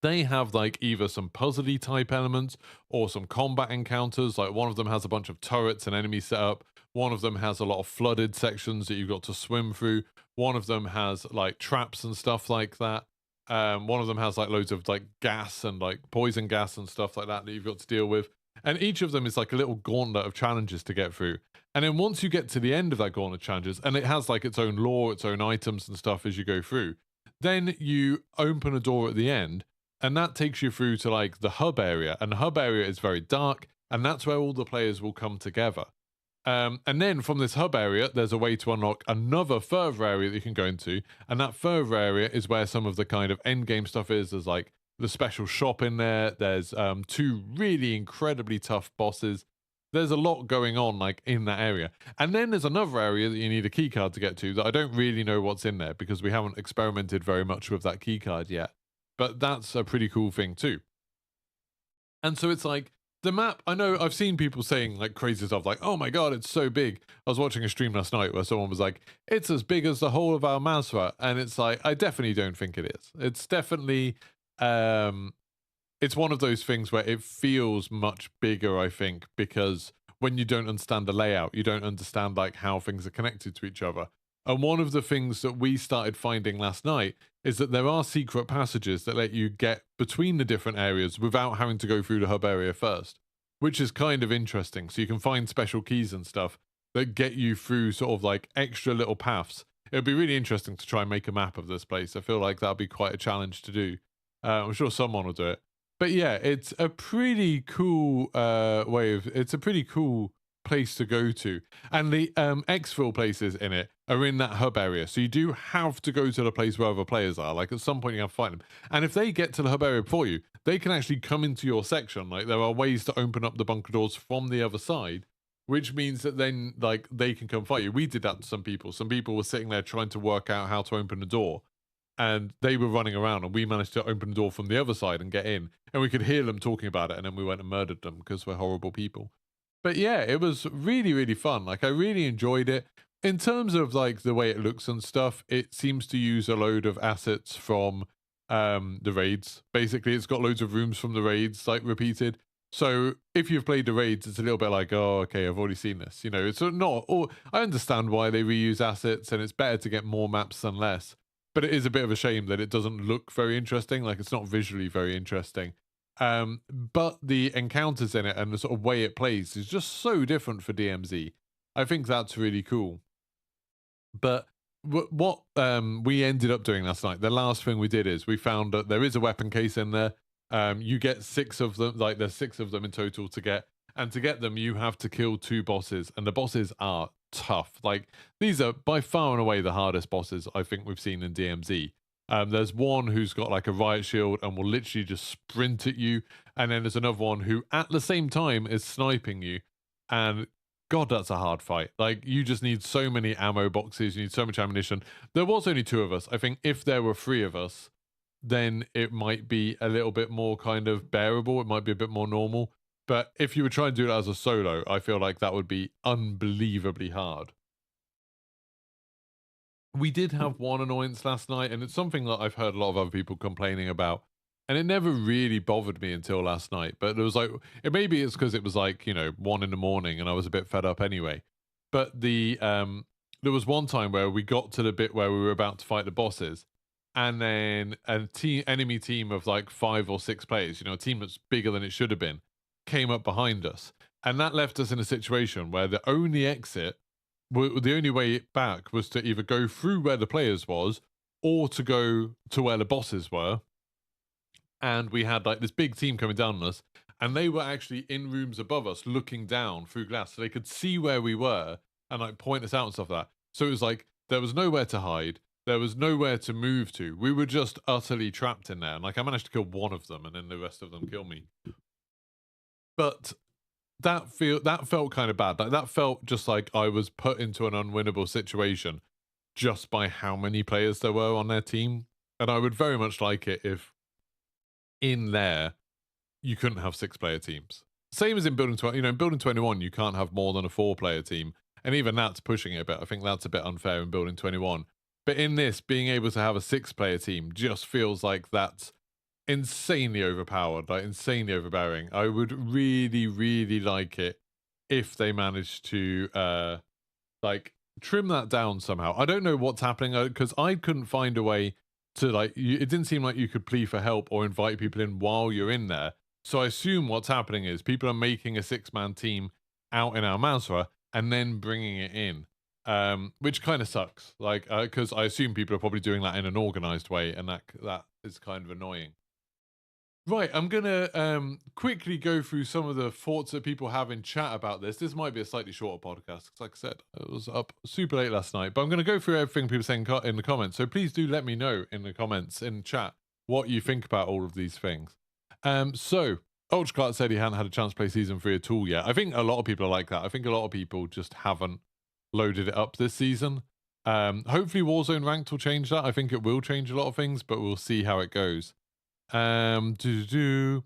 they have, like, either some puzzly type elements or some combat encounters. Like, one of them has a bunch of turrets and enemies set up. One of them has a lot of flooded sections that you've got to swim through. One of them has, like, traps and stuff like that. One of them has, like, loads of, like, gas and, like, poison gas and stuff like that you've got to deal with. And each of them is like a little gauntlet of challenges to get through. And then once you get to the end of that gauntlet of challenges, and it has, like, its own lore, its own items and stuff as you go through, then you open a door at the end, and that takes you through to like the hub area, and the hub area is very dark, and that's where all the players will come together. And then from this hub area, there's a way to unlock another further area that you can go into, and that further area is where some of the kind of end game stuff is. There's like the special shop in there. There's two really incredibly tough bosses. There's a lot going on like in that area, and then there's another area that you need a key card to get to that I don't really know what's in there because we haven't experimented very much with that key card yet. But that's a pretty cool thing too. And so it's like the map, I know I've seen people saying like crazy stuff like, oh my God, it's so big. I was watching a stream last night where someone was like, it's as big as the whole of our Masra. And it's like, I definitely don't think it is. It's definitely, it's one of those things where it feels much bigger, I think, because when you don't understand the layout, you don't understand like how things are connected to each other. And one of the things that we started finding last night is that there are secret passages that let you get between the different areas without having to go through the hub area first, which is kind of interesting. So you can find special keys and stuff that get you through sort of like extra little paths. It would be really interesting to try and make a map of this place. I feel like that'll be quite a challenge to do. I'm sure someone will do it. But yeah, it's a pretty cool it's a pretty cool place to go to. And the exfil places in it are in that hub area. So you do have to go to the place where other players are. Like at some point you have to find them. And if they get to the hub area before you, they can actually come into your section. Like there are ways to open up the bunker doors from the other side, which means that then like they can come fight you. We did that to some people. Some people were sitting there trying to work out how to open the door. And they were running around, and we managed to open the door from the other side and get in. And we could hear them talking about it, and then we went and murdered them because we're horrible people. But yeah, it was really, really fun. Like, I really enjoyed it. In terms of, like, the way it looks and stuff, it seems to use a load of assets from the raids. Basically, it's got loads of rooms from the raids, like, repeated. So if you've played the raids, it's a little bit like, oh, okay, I've already seen this. You know, it's not... Or I understand why they reuse assets, and it's better to get more maps than less. But it is a bit of a shame that it doesn't look very interesting. Like, it's not visually very interesting. But the encounters in it and the sort of way it plays is just so different for DMZ. I think that's really cool. But what we ended up doing last night, the last thing we did is we found that there is a weapon case in there. You get 6 of them, like there's 6 of them in total to get. And to get them, you have to kill 2 bosses. And the bosses are tough. Like, these are by far and away the hardest bosses I think we've seen in DMZ. There's one who's got like a riot shield and will literally just sprint at you. And then there's another one who at the same time is sniping you. And God, that's a hard fight. Like, you just need so many ammo boxes. You need so much ammunition. There was only 2 of us. I think if there were 3 of us, then it might be a little bit more kind of bearable. It might be a bit more normal. But if you were trying to do it as a solo, I feel like that would be unbelievably hard. We did have one annoyance last night, and it's something that I've heard a lot of other people complaining about. And it never really bothered me until last night. But it was like, maybe it's because it was like, 1 in the morning and I was a bit fed up anyway. But there was one time where we got to the bit where we were about to fight the bosses. And then enemy team of like 5 or 6 players, a team that's bigger than it should have been, came up behind us. And that left us in a situation where the only way back was to either go through where the players was or to go to where the bosses were. And we had like this big team coming down on us, and they were actually in rooms above us looking down through glass, so they could see where we were and like point us out and stuff like that. So it was like there was nowhere to hide, there was nowhere to move to. We were just utterly trapped in there. And like I managed to kill one of them, and then the rest of them killed me. But that felt kind of bad. Like, that felt just like I was put into an unwinnable situation just by how many players there were on their team. And I would very much like it if in there you couldn't have 6-player teams. Same as in Building 20, in Building 21 you can't have more than a 4-player team. And even that's pushing it a bit. I think that's a bit unfair in Building 21. But in this, being able to have a 6-player team just feels like that's insanely overpowered, like insanely overbearing. I would really, really like it if they managed to like trim that down somehow. I don't know what's happening because I couldn't find a way to it didn't seem like you could plead for help or invite people in while you're in there. So I assume what's happening is people are making a 6-man team out in Al Mazrah and then bringing it in, which kind of sucks. Like, because I assume people are probably doing that in an organized way, and that is kind of annoying. Right, I'm gonna quickly go through some of the thoughts that people have in chat about this. This might be a slightly shorter podcast because, like I said, it was up super late last night. But I'm gonna go through everything people saying in the comments. So please do let me know in the comments in chat what you think about all of these things. So Ultra Clark said he hadn't had a chance to play season 3 at all yet. I think a lot of people are like that. I think a lot of people just haven't loaded it up this season. Hopefully Warzone Ranked will change that. I think it will change a lot of things, but we'll see how it goes. Mazago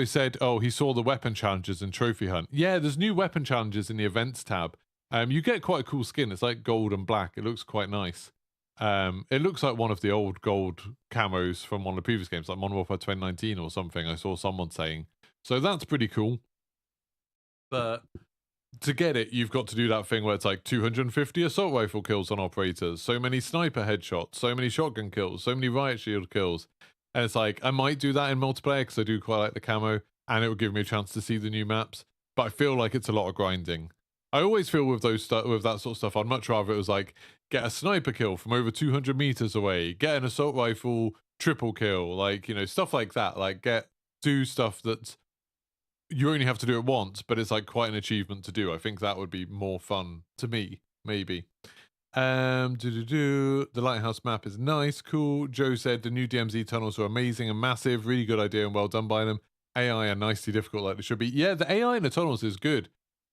said, oh, he saw the weapon challenges and trophy hunt. Yeah, there's new weapon challenges in the events tab. You get quite a cool skin. It's like gold and black. It looks quite nice. It looks like one of the old gold camos from one of the previous games, like Modern Warfare 2019 or something. I saw someone saying. So that's pretty cool. But to get it, you've got to do that thing where it's like 250 assault rifle kills on operators, so many sniper headshots, so many shotgun kills, so many riot shield kills. And it's like, I might do that in multiplayer because I do quite like the camo and it would give me a chance to see the new maps. But I feel like it's a lot of grinding. I always feel with with that sort of stuff, I'd much rather it was like, get a sniper kill from over 200 meters away, get an assault rifle triple kill, like, you know, stuff like that. Like, do stuff that's you only have to do it once, but it's like quite an achievement to do. I think that would be more fun to me, maybe. The lighthouse map is nice, cool. Joe said the new DMZ tunnels are amazing and massive, really good idea and well done by them. AI are nicely difficult like they should be. Yeah, the AI in the tunnels is good.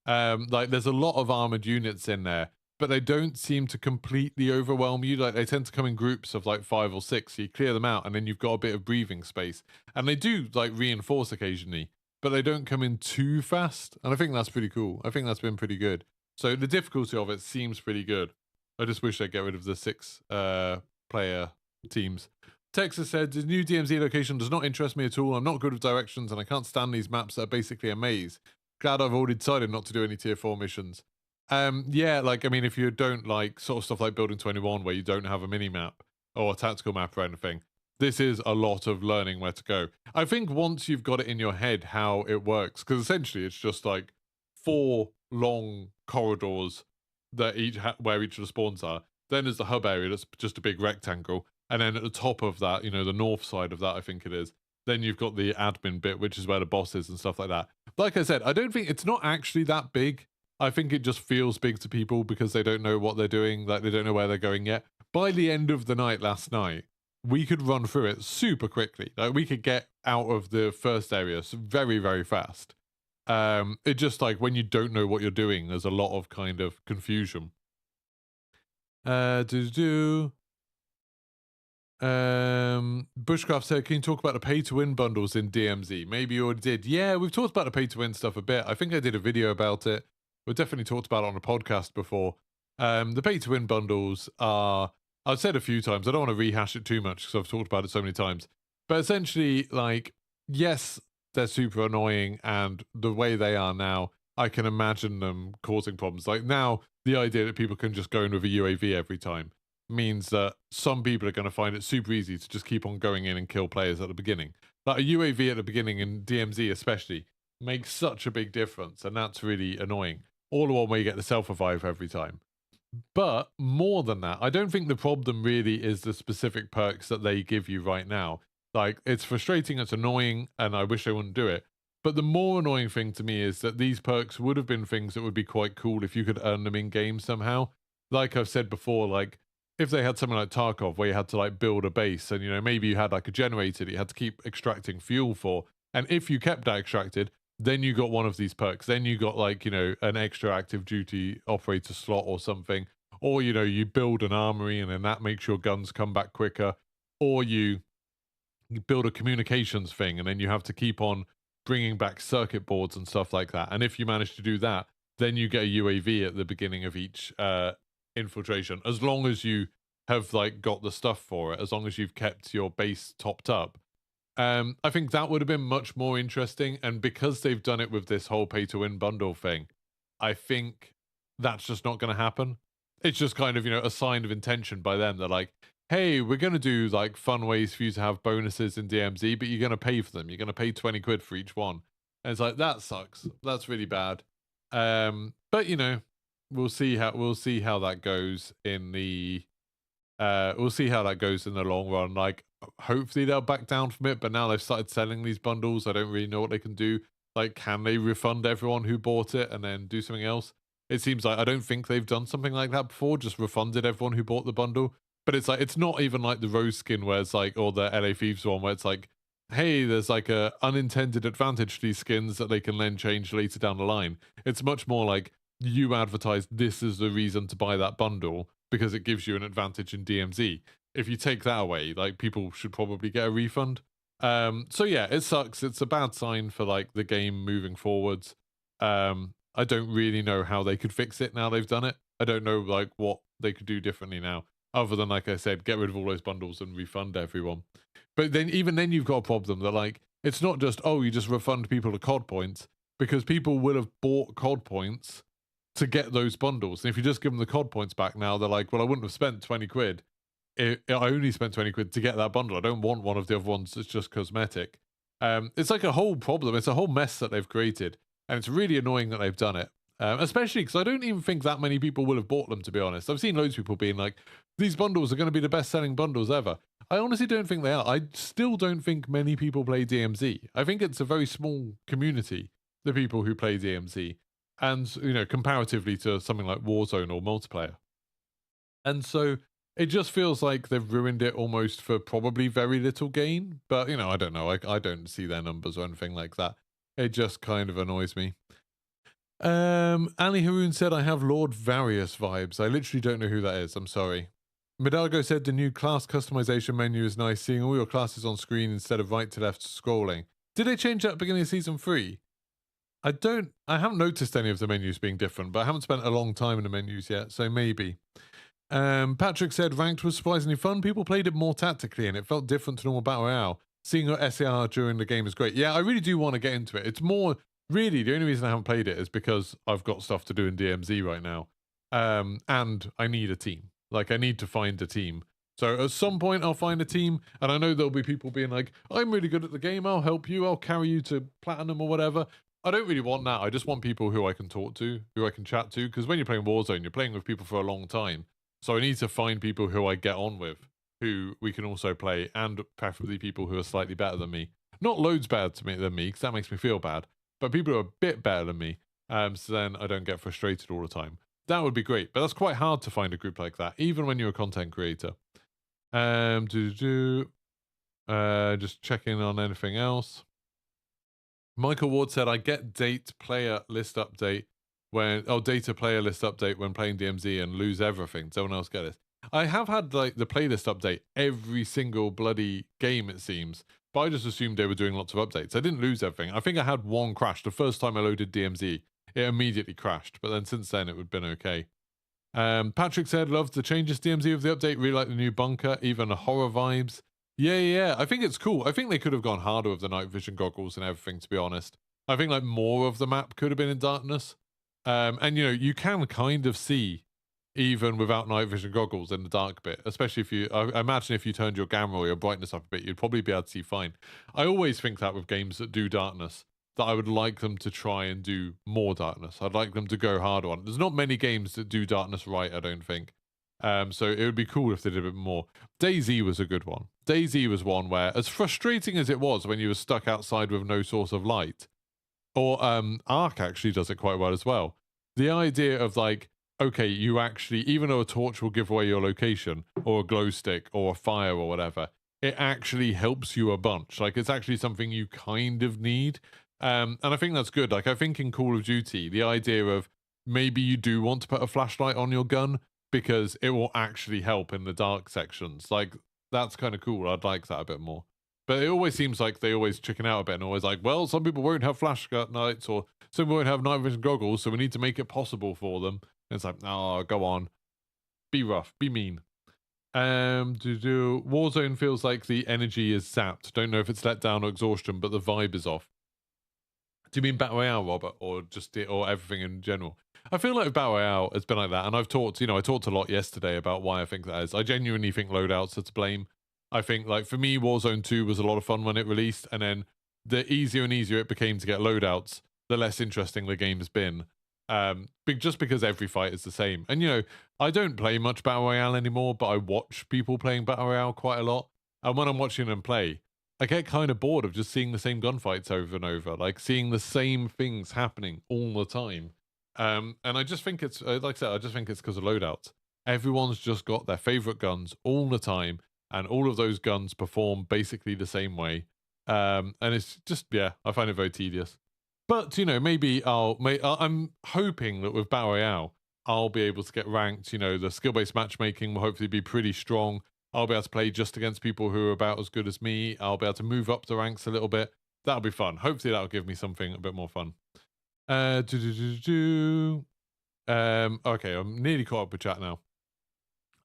Like there's a lot of armored units in there, but they don't seem to completely overwhelm you. Like they tend to come in groups of like 5 or 6. So you clear them out and then you've got a bit of breathing space. And they do like reinforce occasionally, but they don't come in too fast. And I think that's pretty cool. I think that's been pretty good. So the difficulty of it seems pretty good. I just wish they'd get rid of the 6 player teams. Texas said, the new DMZ location does not interest me at all. I'm not good with directions and I can't stand these maps that are basically a maze. Glad I've already decided not to do any tier 4 missions. Yeah, like, I mean, if you don't like sort of stuff like Building 21 where you don't have a mini map or a tactical map or anything, this is a lot of learning where to go. I think once you've got it in your head how it works, because essentially it's just like 4 long corridors that where each of the spawns are. Then there's the hub area that's just a big rectangle, and then at the top of that, you know, the north side of that, I think it is. Then you've got the admin bit, which is where the boss is and stuff like that. Like I said, I don't think it's not actually that big. I think it just feels big to people because they don't know what they're doing, like they don't know where they're going yet. By the end of the night last night, we could run through it super quickly. Like we could get out of the first area very, very fast. It just like when you don't know what you're doing, there's a lot of kind of confusion. Bushcraft said, can you talk about the pay to win bundles in DMZ? Maybe you already did. Yeah, we've talked about the pay to win stuff a bit. I think I did a video about it. We've definitely talked about it on a podcast before. The pay to win bundles are, I've said a few times, I don't want to rehash it too much because I've talked about it so many times. But essentially, like, yes, they're super annoying, and the way they are now, I can imagine them causing problems. Like now, the idea that people can just go in with a UAV every time means that some people are going to find it super easy to just keep on going in and kill players at the beginning. Like a UAV at the beginning in DMZ especially makes such a big difference, and that's really annoying. All the one where you get the self-revive every time. But more than that, I don't think the problem really is the specific perks that they give you right now. Like, it's frustrating, it's annoying, and I wish they wouldn't do it. But the more annoying thing to me is that these perks would have been things that would be quite cool if you could earn them in game somehow. Like I've said before, like, if they had something like Tarkov where you had to like build a base and, you know, maybe you had like a generator that you had to keep extracting fuel for. And if you kept that extracted, then you got one of these perks. Then you got like, you know, an extra active duty operator slot or something. Or, you know, you build an armory and then that makes your guns come back quicker. Or you build a communications thing and then you have to keep on bringing back circuit boards and stuff like that. And if you manage to do that, then you get a UAV at the beginning of each infiltration, as long as you have like got the stuff for it, as long as you've kept your base topped up. I think that would have been much more interesting. And because they've done it with this whole pay to win bundle thing, I think that's just not going to happen. It's just kind of, you know, a sign of intention by them. They're like, hey, we're going to do like fun ways for you to have bonuses in DMZ, but you're going to pay for them. You're going to pay 20 quid for each one. And it's like, that sucks. That's really bad. But you know, we'll see how that goes in the We'll see how that goes in the long run. Like, hopefully they'll back down from it, but now they've started selling these bundles. I don't really know what they can do. Like, can they refund everyone who bought it and then do something else? It seems like I don't think they've done something like that before, just refunded everyone who bought the bundle. But it's like, it's not even like the Rose skin where it's like, or the LA Thieves one where it's like, hey, there's like a unintended advantage to these skins that they can then change later down the line. It's much more like you advertise this is the reason to buy that bundle because it gives you an advantage in DMZ. If you take that away, like people should probably get a refund. So yeah, it sucks. It's a bad sign for like the game moving forwards. I don't really know how they could fix it now they've done it. I don't know like what they could do differently now, other than like I said, get rid of all those bundles and refund everyone. But then even then you've got a problem that like it's not just you just refund people the COD points, because people will have bought COD points to get those bundles. And if you just give them the COD points back now, they're like, well, I wouldn't have spent 20 quid. I only spent 20 quid to get that bundle. I don't want one of the other ones that's just cosmetic. It's like a whole problem. It's a whole mess that they've created. And it's really annoying that they've done it. Especially because I don't even think that many people will have bought them, to be honest. I've seen loads of people being like, these bundles are going to be the best selling bundles ever. I honestly don't think they are. I still don't think many people play DMZ. I think it's a very small community, the people who play DMZ. And, you know, comparatively to something like Warzone or multiplayer. And so it just feels like they've ruined it almost for probably very little gain. But, you know, I don't know. I don't see their numbers or anything like that. It just kind of annoys me. Ali Haroon said, I have Lord Various vibes. I literally don't know who that is. I'm sorry. Midalgo said, the new class customization menu is nice, seeing all your classes on screen instead of right to left scrolling. Did they change that at the beginning of season 3? I haven't noticed any of the menus being different, but I haven't spent a long time in the menus yet, so maybe. Patrick said, ranked was surprisingly fun. People played it more tactically, and it felt different to normal Battle Royale. Seeing your SAR during the game is great. Yeah, I really do want to get into it. It's more, really, the only reason I haven't played it is because I've got stuff to do in DMZ right now. And I need a team. Like, I need to find a team. So at some point I'll find a team, and I know there'll be people being like, I'm really good at the game, I'll help you, I'll carry you to platinum or whatever. I don't really want that. I just want people who I can talk to, who I can chat to, because when you're playing Warzone, you're playing with people for a long time. So I need to find people who I get on with, who we can also play, and preferably people who are slightly better than me. Not loads better than me, because that makes me feel bad, but people who are a bit better than me, so then I don't get frustrated all the time. That would be great, but that's quite hard to find a group like that, even when you're a content creator. Just checking on anything else. Michael Ward said, I get data player list update when playing DMZ and lose everything. Does anyone else get this? I have had like the playlist update every single bloody game, it seems, but I just assumed they were doing lots of updates. I didn't lose everything. I think I had one crash. The first time I loaded DMZ, it immediately crashed, but then since then it would have been okay. Patrick said, loved the changes DMZ of the update, really like the new bunker, even the horror vibes. Yeah. I think it's cool. I think they could have gone harder with the night vision goggles and everything, to be honest. I think like more of the map could have been in darkness. And you know, you can kind of see even without night vision goggles in the dark bit, especially if you, I imagine if you turned your gamma or your brightness up a bit, you'd probably be able to see fine. I always think that with games that do darkness, that I would like them to try and do more darkness. I'd like them to go harder on it. There's not many games that do darkness right, I don't think. So it would be cool if they did a bit more. DayZ was a good one. DayZ was one where, as frustrating as it was when you were stuck outside with no source of light, or Ark actually does it quite well as well. The idea of like, okay, you actually, even though a torch will give away your location, or a glow stick, or a fire, or whatever, it actually helps you a bunch. Like, it's actually something you kind of need. And I think that's good. Like, I think in Call of Duty, the idea of maybe you do want to put a flashlight on your gun because it will actually help in the dark sections. Like, that's kind of cool. I'd like that a bit more. But it always seems like they always chicken out a bit and always like, well, some people won't have flashlights or some people won't have night vision goggles, so we need to make it possible for them. And it's like, oh, go on. Be rough. Be mean. Warzone feels like the energy is sapped. Don't know if it's let down or exhaustion, but the vibe is off. Do you mean Battle Royale, Robert, or just or everything in general? I feel like Battle Royale has been like that, and I've talked, I talked a lot yesterday about why I think that is. I genuinely think loadouts are to blame. I think, like, for me, Warzone 2 was a lot of fun when it released, and then the easier and easier it became to get loadouts, the less interesting the game's been. Just because every fight is the same. And, you know, I don't play much Battle Royale anymore, but I watch people playing Battle Royale quite a lot. And when I'm watching them play, I get kind of bored of just seeing the same gunfights over and over, like seeing the same things happening all the time. And I just think it's, like I said, I just think it's because of loadouts. Everyone's just got their favorite guns all the time, and all of those guns perform basically the same way. And it's just, yeah, I find it very tedious. But, you know, maybe I'm hoping that with Battle Royale, I'll be able to get ranked. You know, the skill-based matchmaking will hopefully be pretty strong. I'll be able to play just against people who are about as good as me. I'll be able to move up the ranks a little bit. That'll be fun. Hopefully that'll give me something a bit more fun. Okay, I'm nearly caught up with chat now.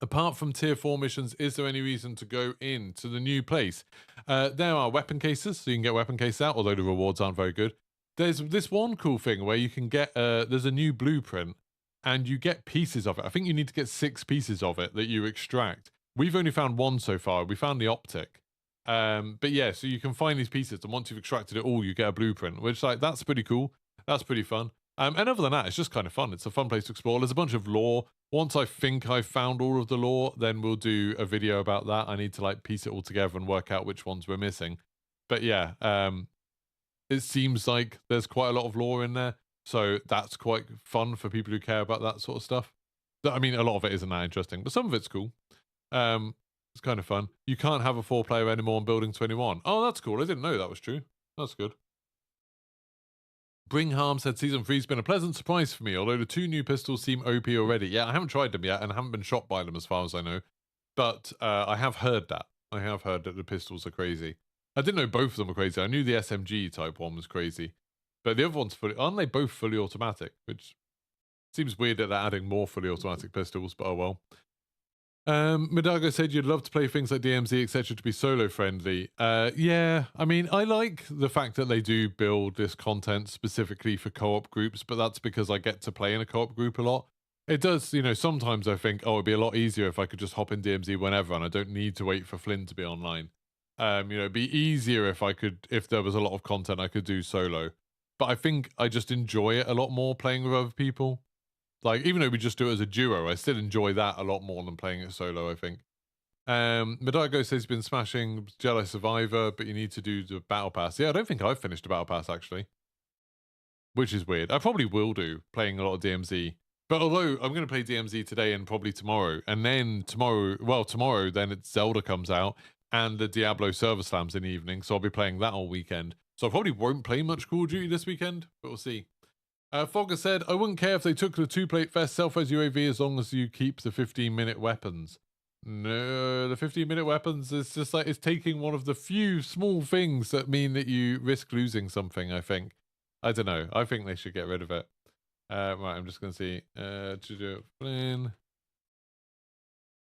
Apart from tier 4 missions, is there any reason to go into the new place? There are weapon cases, so you can get weapon cases out, although the rewards aren't very good. There's this one cool thing where you can get, there's a new blueprint, and you get pieces of it. I think you need to get 6 pieces of it that you extract. We've only found 1 so far. We found the optic. But yeah, so you can find these pieces, and once you've extracted it all, you get a blueprint, which, like, that's pretty cool. That's pretty fun. And other than that, it's just kind of fun. It's a fun place to explore. There's a bunch of lore. Once I think I've found all of the lore, then we'll do a video about that. I need to, like, piece it all together and work out which ones we're missing. But yeah, it seems like there's quite a lot of lore in there. So that's quite fun for people who care about that sort of stuff. I mean, a lot of it isn't that interesting, but some of it's cool. It's kind of fun. You can't have a 4-player anymore on Building 21. Oh, that's cool. I didn't know that was true. That's good. Bring Harm said Season 3's been a pleasant surprise for me, although the 2 new pistols seem OP already. Yeah, I haven't tried them yet, and I haven't been shot by them as far as I know. But I have heard that. I have heard that the pistols are crazy. I didn't know both of them were crazy. I knew the SMG type one was crazy. But the other one's aren't they both fully automatic? Which seems weird that they're adding more fully automatic pistols, but oh well. Midago said you'd love to play things like DMZ, etc. to be solo friendly. Yeah, I mean, I like the fact that they do build this content specifically for co-op groups, but that's because I get to play in a co-op group a lot. It does, you know, sometimes I think, oh, it'd be a lot easier if I could just hop in DMZ whenever and I don't need to wait for Flynn to be online. You know, it'd be easier if there was a lot of content I could do solo. But I think I just enjoy it a lot more playing with other people. Like, even though we just do it as a duo, I still enjoy that a lot more than playing it solo, I think. Midago says he's been smashing Jedi Survivor, but you need to do the Battle Pass. Yeah, I don't think I've finished the Battle Pass, actually. Which is weird. I probably will do, playing a lot of DMZ. But although I'm going to play DMZ today and probably tomorrow, and then tomorrow, then it's Zelda comes out, and the Diablo server slams in the evening, so I'll be playing that all weekend. So I probably won't play much Call of Duty this weekend, but we'll see. Fogger said, I wouldn't care if they took the 2-plate vest self-res UAV as long as you keep the 15-minute weapons. No, the 15-minute weapons is just like, it's taking one of the few small things that mean that you risk losing something, I think. I don't know. I think they should get rid of it. Right, I'm just going to see. To do Flynn.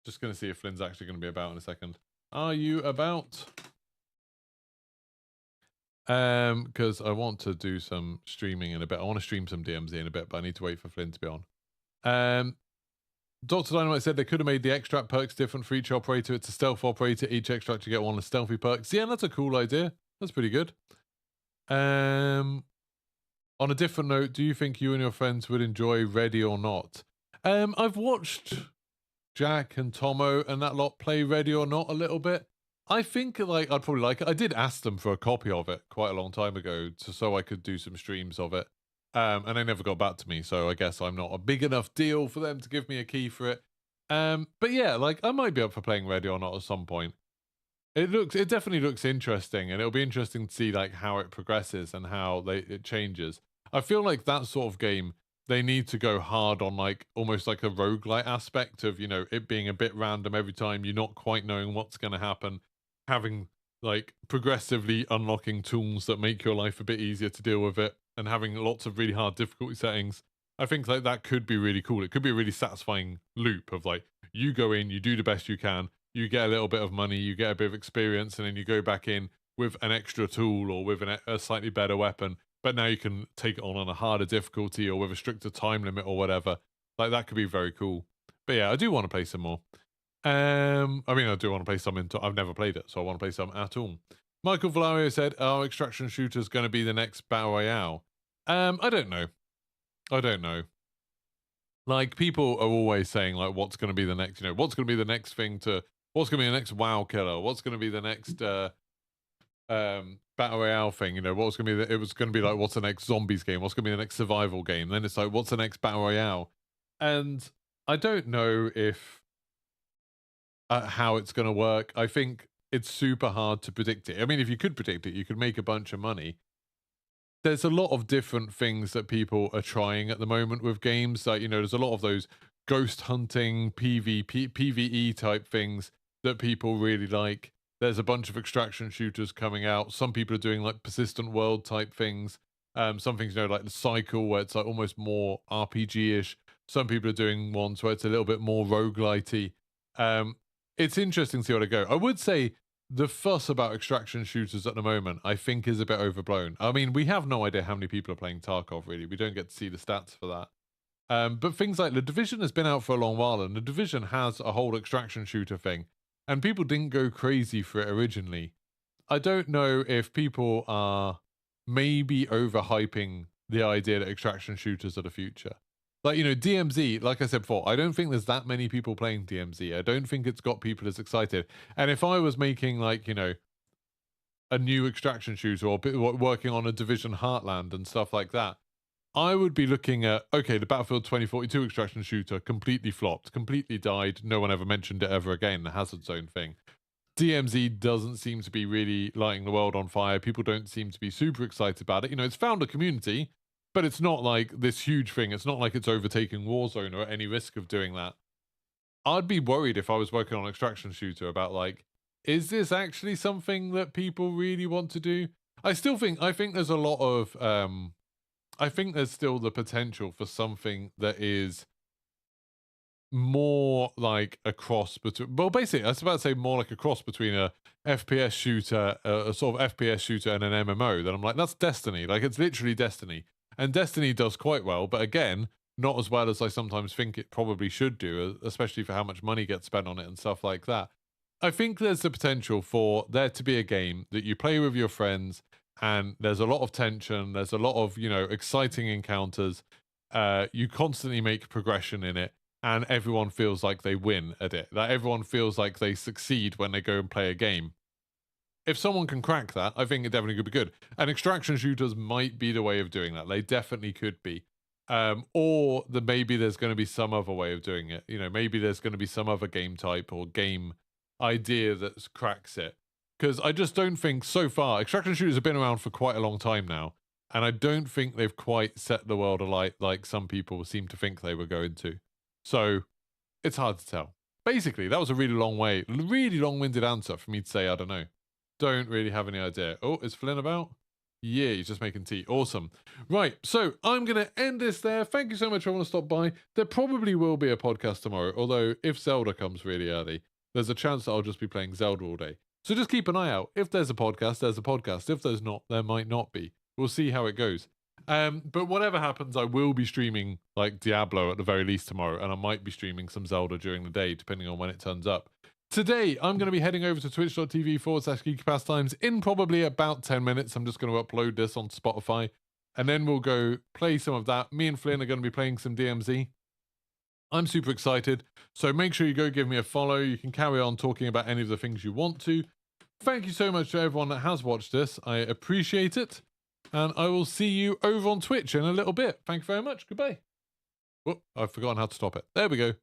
Just going to see if Flynn's actually going to be about in a second. Are you about? Because I want to do some streaming in a bit. I want to stream some DMZ in a bit, but I need to wait for Flynn to be on. Dr. Dynamite said they could have made the extract perks different for each operator. It's a stealth operator. Each extract you get one of the stealthy perks. Yeah, that's a cool idea. That's pretty good. On a different note, do you think you and your friends would enjoy Ready or Not? I've watched Jack and Tomo and that lot play Ready or Not a little bit. I think, like, I'd probably like it. I did ask them for a copy of it quite a long time ago so I could do some streams of it. And they never got back to me, so I guess I'm not a big enough deal for them to give me a key for it. But yeah, like, I might be up for playing Ready or Not at some point. It definitely looks interesting, and it'll be interesting to see, like, how it progresses and how it changes. I feel like that sort of game, they need to go hard on, like, almost like a roguelite aspect of, you know, it being a bit random every time, you're not quite knowing what's going to happen, having, like, progressively unlocking tools that make your life a bit easier to deal with it, and having lots of really hard difficulty settings. I think, like, that could be really cool. It could be a really satisfying loop of, like, you go in, you do the best you can, you get a little bit of money, you get a bit of experience, and then you go back in with an extra tool or with a slightly better weapon, but now you can take it on a harder difficulty or with a stricter time limit or whatever. Like, that could be very cool. But yeah, I do want to play some more. I mean, I do want to play some I've never played it, so I want to play some at all. Michael Valario said, "Are extraction shooters going to be the next Battle Royale?" I don't know. I don't know. Like, people are always saying, like, what's going to be the next, what's going to be the next thing to, what's going to be the next WoW killer? What's going to be the next battle royale thing? What's going to be it was going to be like, what's the next zombies game? What's going to be the next survival game? Then it's like, what's the next battle royale? And I don't know if how it's going to work. I think it's super hard to predict it. I mean, if you could predict it, you could make a bunch of money. There's a lot of different things that people are trying at the moment with games. Like, there's a lot of those ghost hunting, PvE type things that people really like. There's a bunch of extraction shooters coming out. Some people are doing like persistent world type things. Some things, like the cycle, where it's like almost more RPG-ish. Some people are doing ones where it's a little bit more roguelitey. It's interesting to see how to go. I would say the fuss about extraction shooters at the moment, I think, is a bit overblown. I mean, we have no idea how many people are playing Tarkov, really. We don't get to see the stats for that. But things like The Division has been out for a long while, and The Division has a whole extraction shooter thing, and people didn't go crazy for it originally. I don't know if people are maybe overhyping the idea that extraction shooters are the future. Like, DMZ, like I said before, I don't think there's that many people playing DMZ. I don't think it's got people as excited. And if I was making, like, a new extraction shooter or working on a Division Heartland and stuff like that, I would be looking at, okay, the Battlefield 2042 extraction shooter completely flopped, completely died. No one ever mentioned it ever again, the Hazard Zone thing. DMZ doesn't seem to be really lighting the world on fire. People don't seem to be super excited about it. It's found a community, but it's not like this huge thing. It's not like it's overtaking Warzone or at any risk of doing that. I'd be worried if I was working on extraction shooter about, like, is this actually something that people really want to do? I think there's a lot of I think there's still the potential for something that is more like a cross between, well, basically I was about to say more like a cross between a FPS shooter, a sort of FPS shooter, and an MMO. Then I'm like, that's Destiny. Like, it's literally Destiny. And Destiny does quite well, but again, not as well as I sometimes think it probably should do, especially for how much money gets spent on it and stuff like that. I think there's the potential for there to be a game that you play with your friends, and there's a lot of tension, there's a lot of, exciting encounters. You constantly make progression in it, and everyone feels like they win at it. Like, everyone feels like they succeed when they go and play a game. If someone can crack that, I think it definitely could be good. And extraction shooters might be the way of doing that. They definitely could be. Or maybe there's going to be some other way of doing it. Maybe there's going to be some other game type or game idea that cracks it. Because I just don't think so far, extraction shooters have been around for quite a long time now. And I don't think they've quite set the world alight like some people seem to think they were going to. So it's hard to tell. Basically, that was a really long-winded answer for me to say, I don't know. Don't really have any idea. Oh, is Flynn about? Yeah, he's just making tea. Awesome. Right, so I'm going to end this there. Thank you so much for everyone to stop by. There probably will be a podcast tomorrow, although if Zelda comes really early, there's a chance that I'll just be playing Zelda all day. So just keep an eye out. If there's a podcast, there's a podcast. If there's not, there might not be. We'll see how it goes. But whatever happens, I will be streaming like Diablo at the very least tomorrow, and I might be streaming some Zelda during the day, depending on when it turns up. Today, I'm going to be heading over to twitch.tv/Geeky Pastimes in probably about 10 minutes. I'm just going to upload this on Spotify, and then we'll go play some of that. Me and Flynn are going to be playing some DMZ. I'm super excited, so make sure you go give me a follow. You can carry on talking about any of the things you want to. Thank you so much to everyone that has watched this. I appreciate it, and I will see you over on Twitch in a little bit. Thank you very much. Goodbye. Oh, I've forgotten how to stop it. There we go.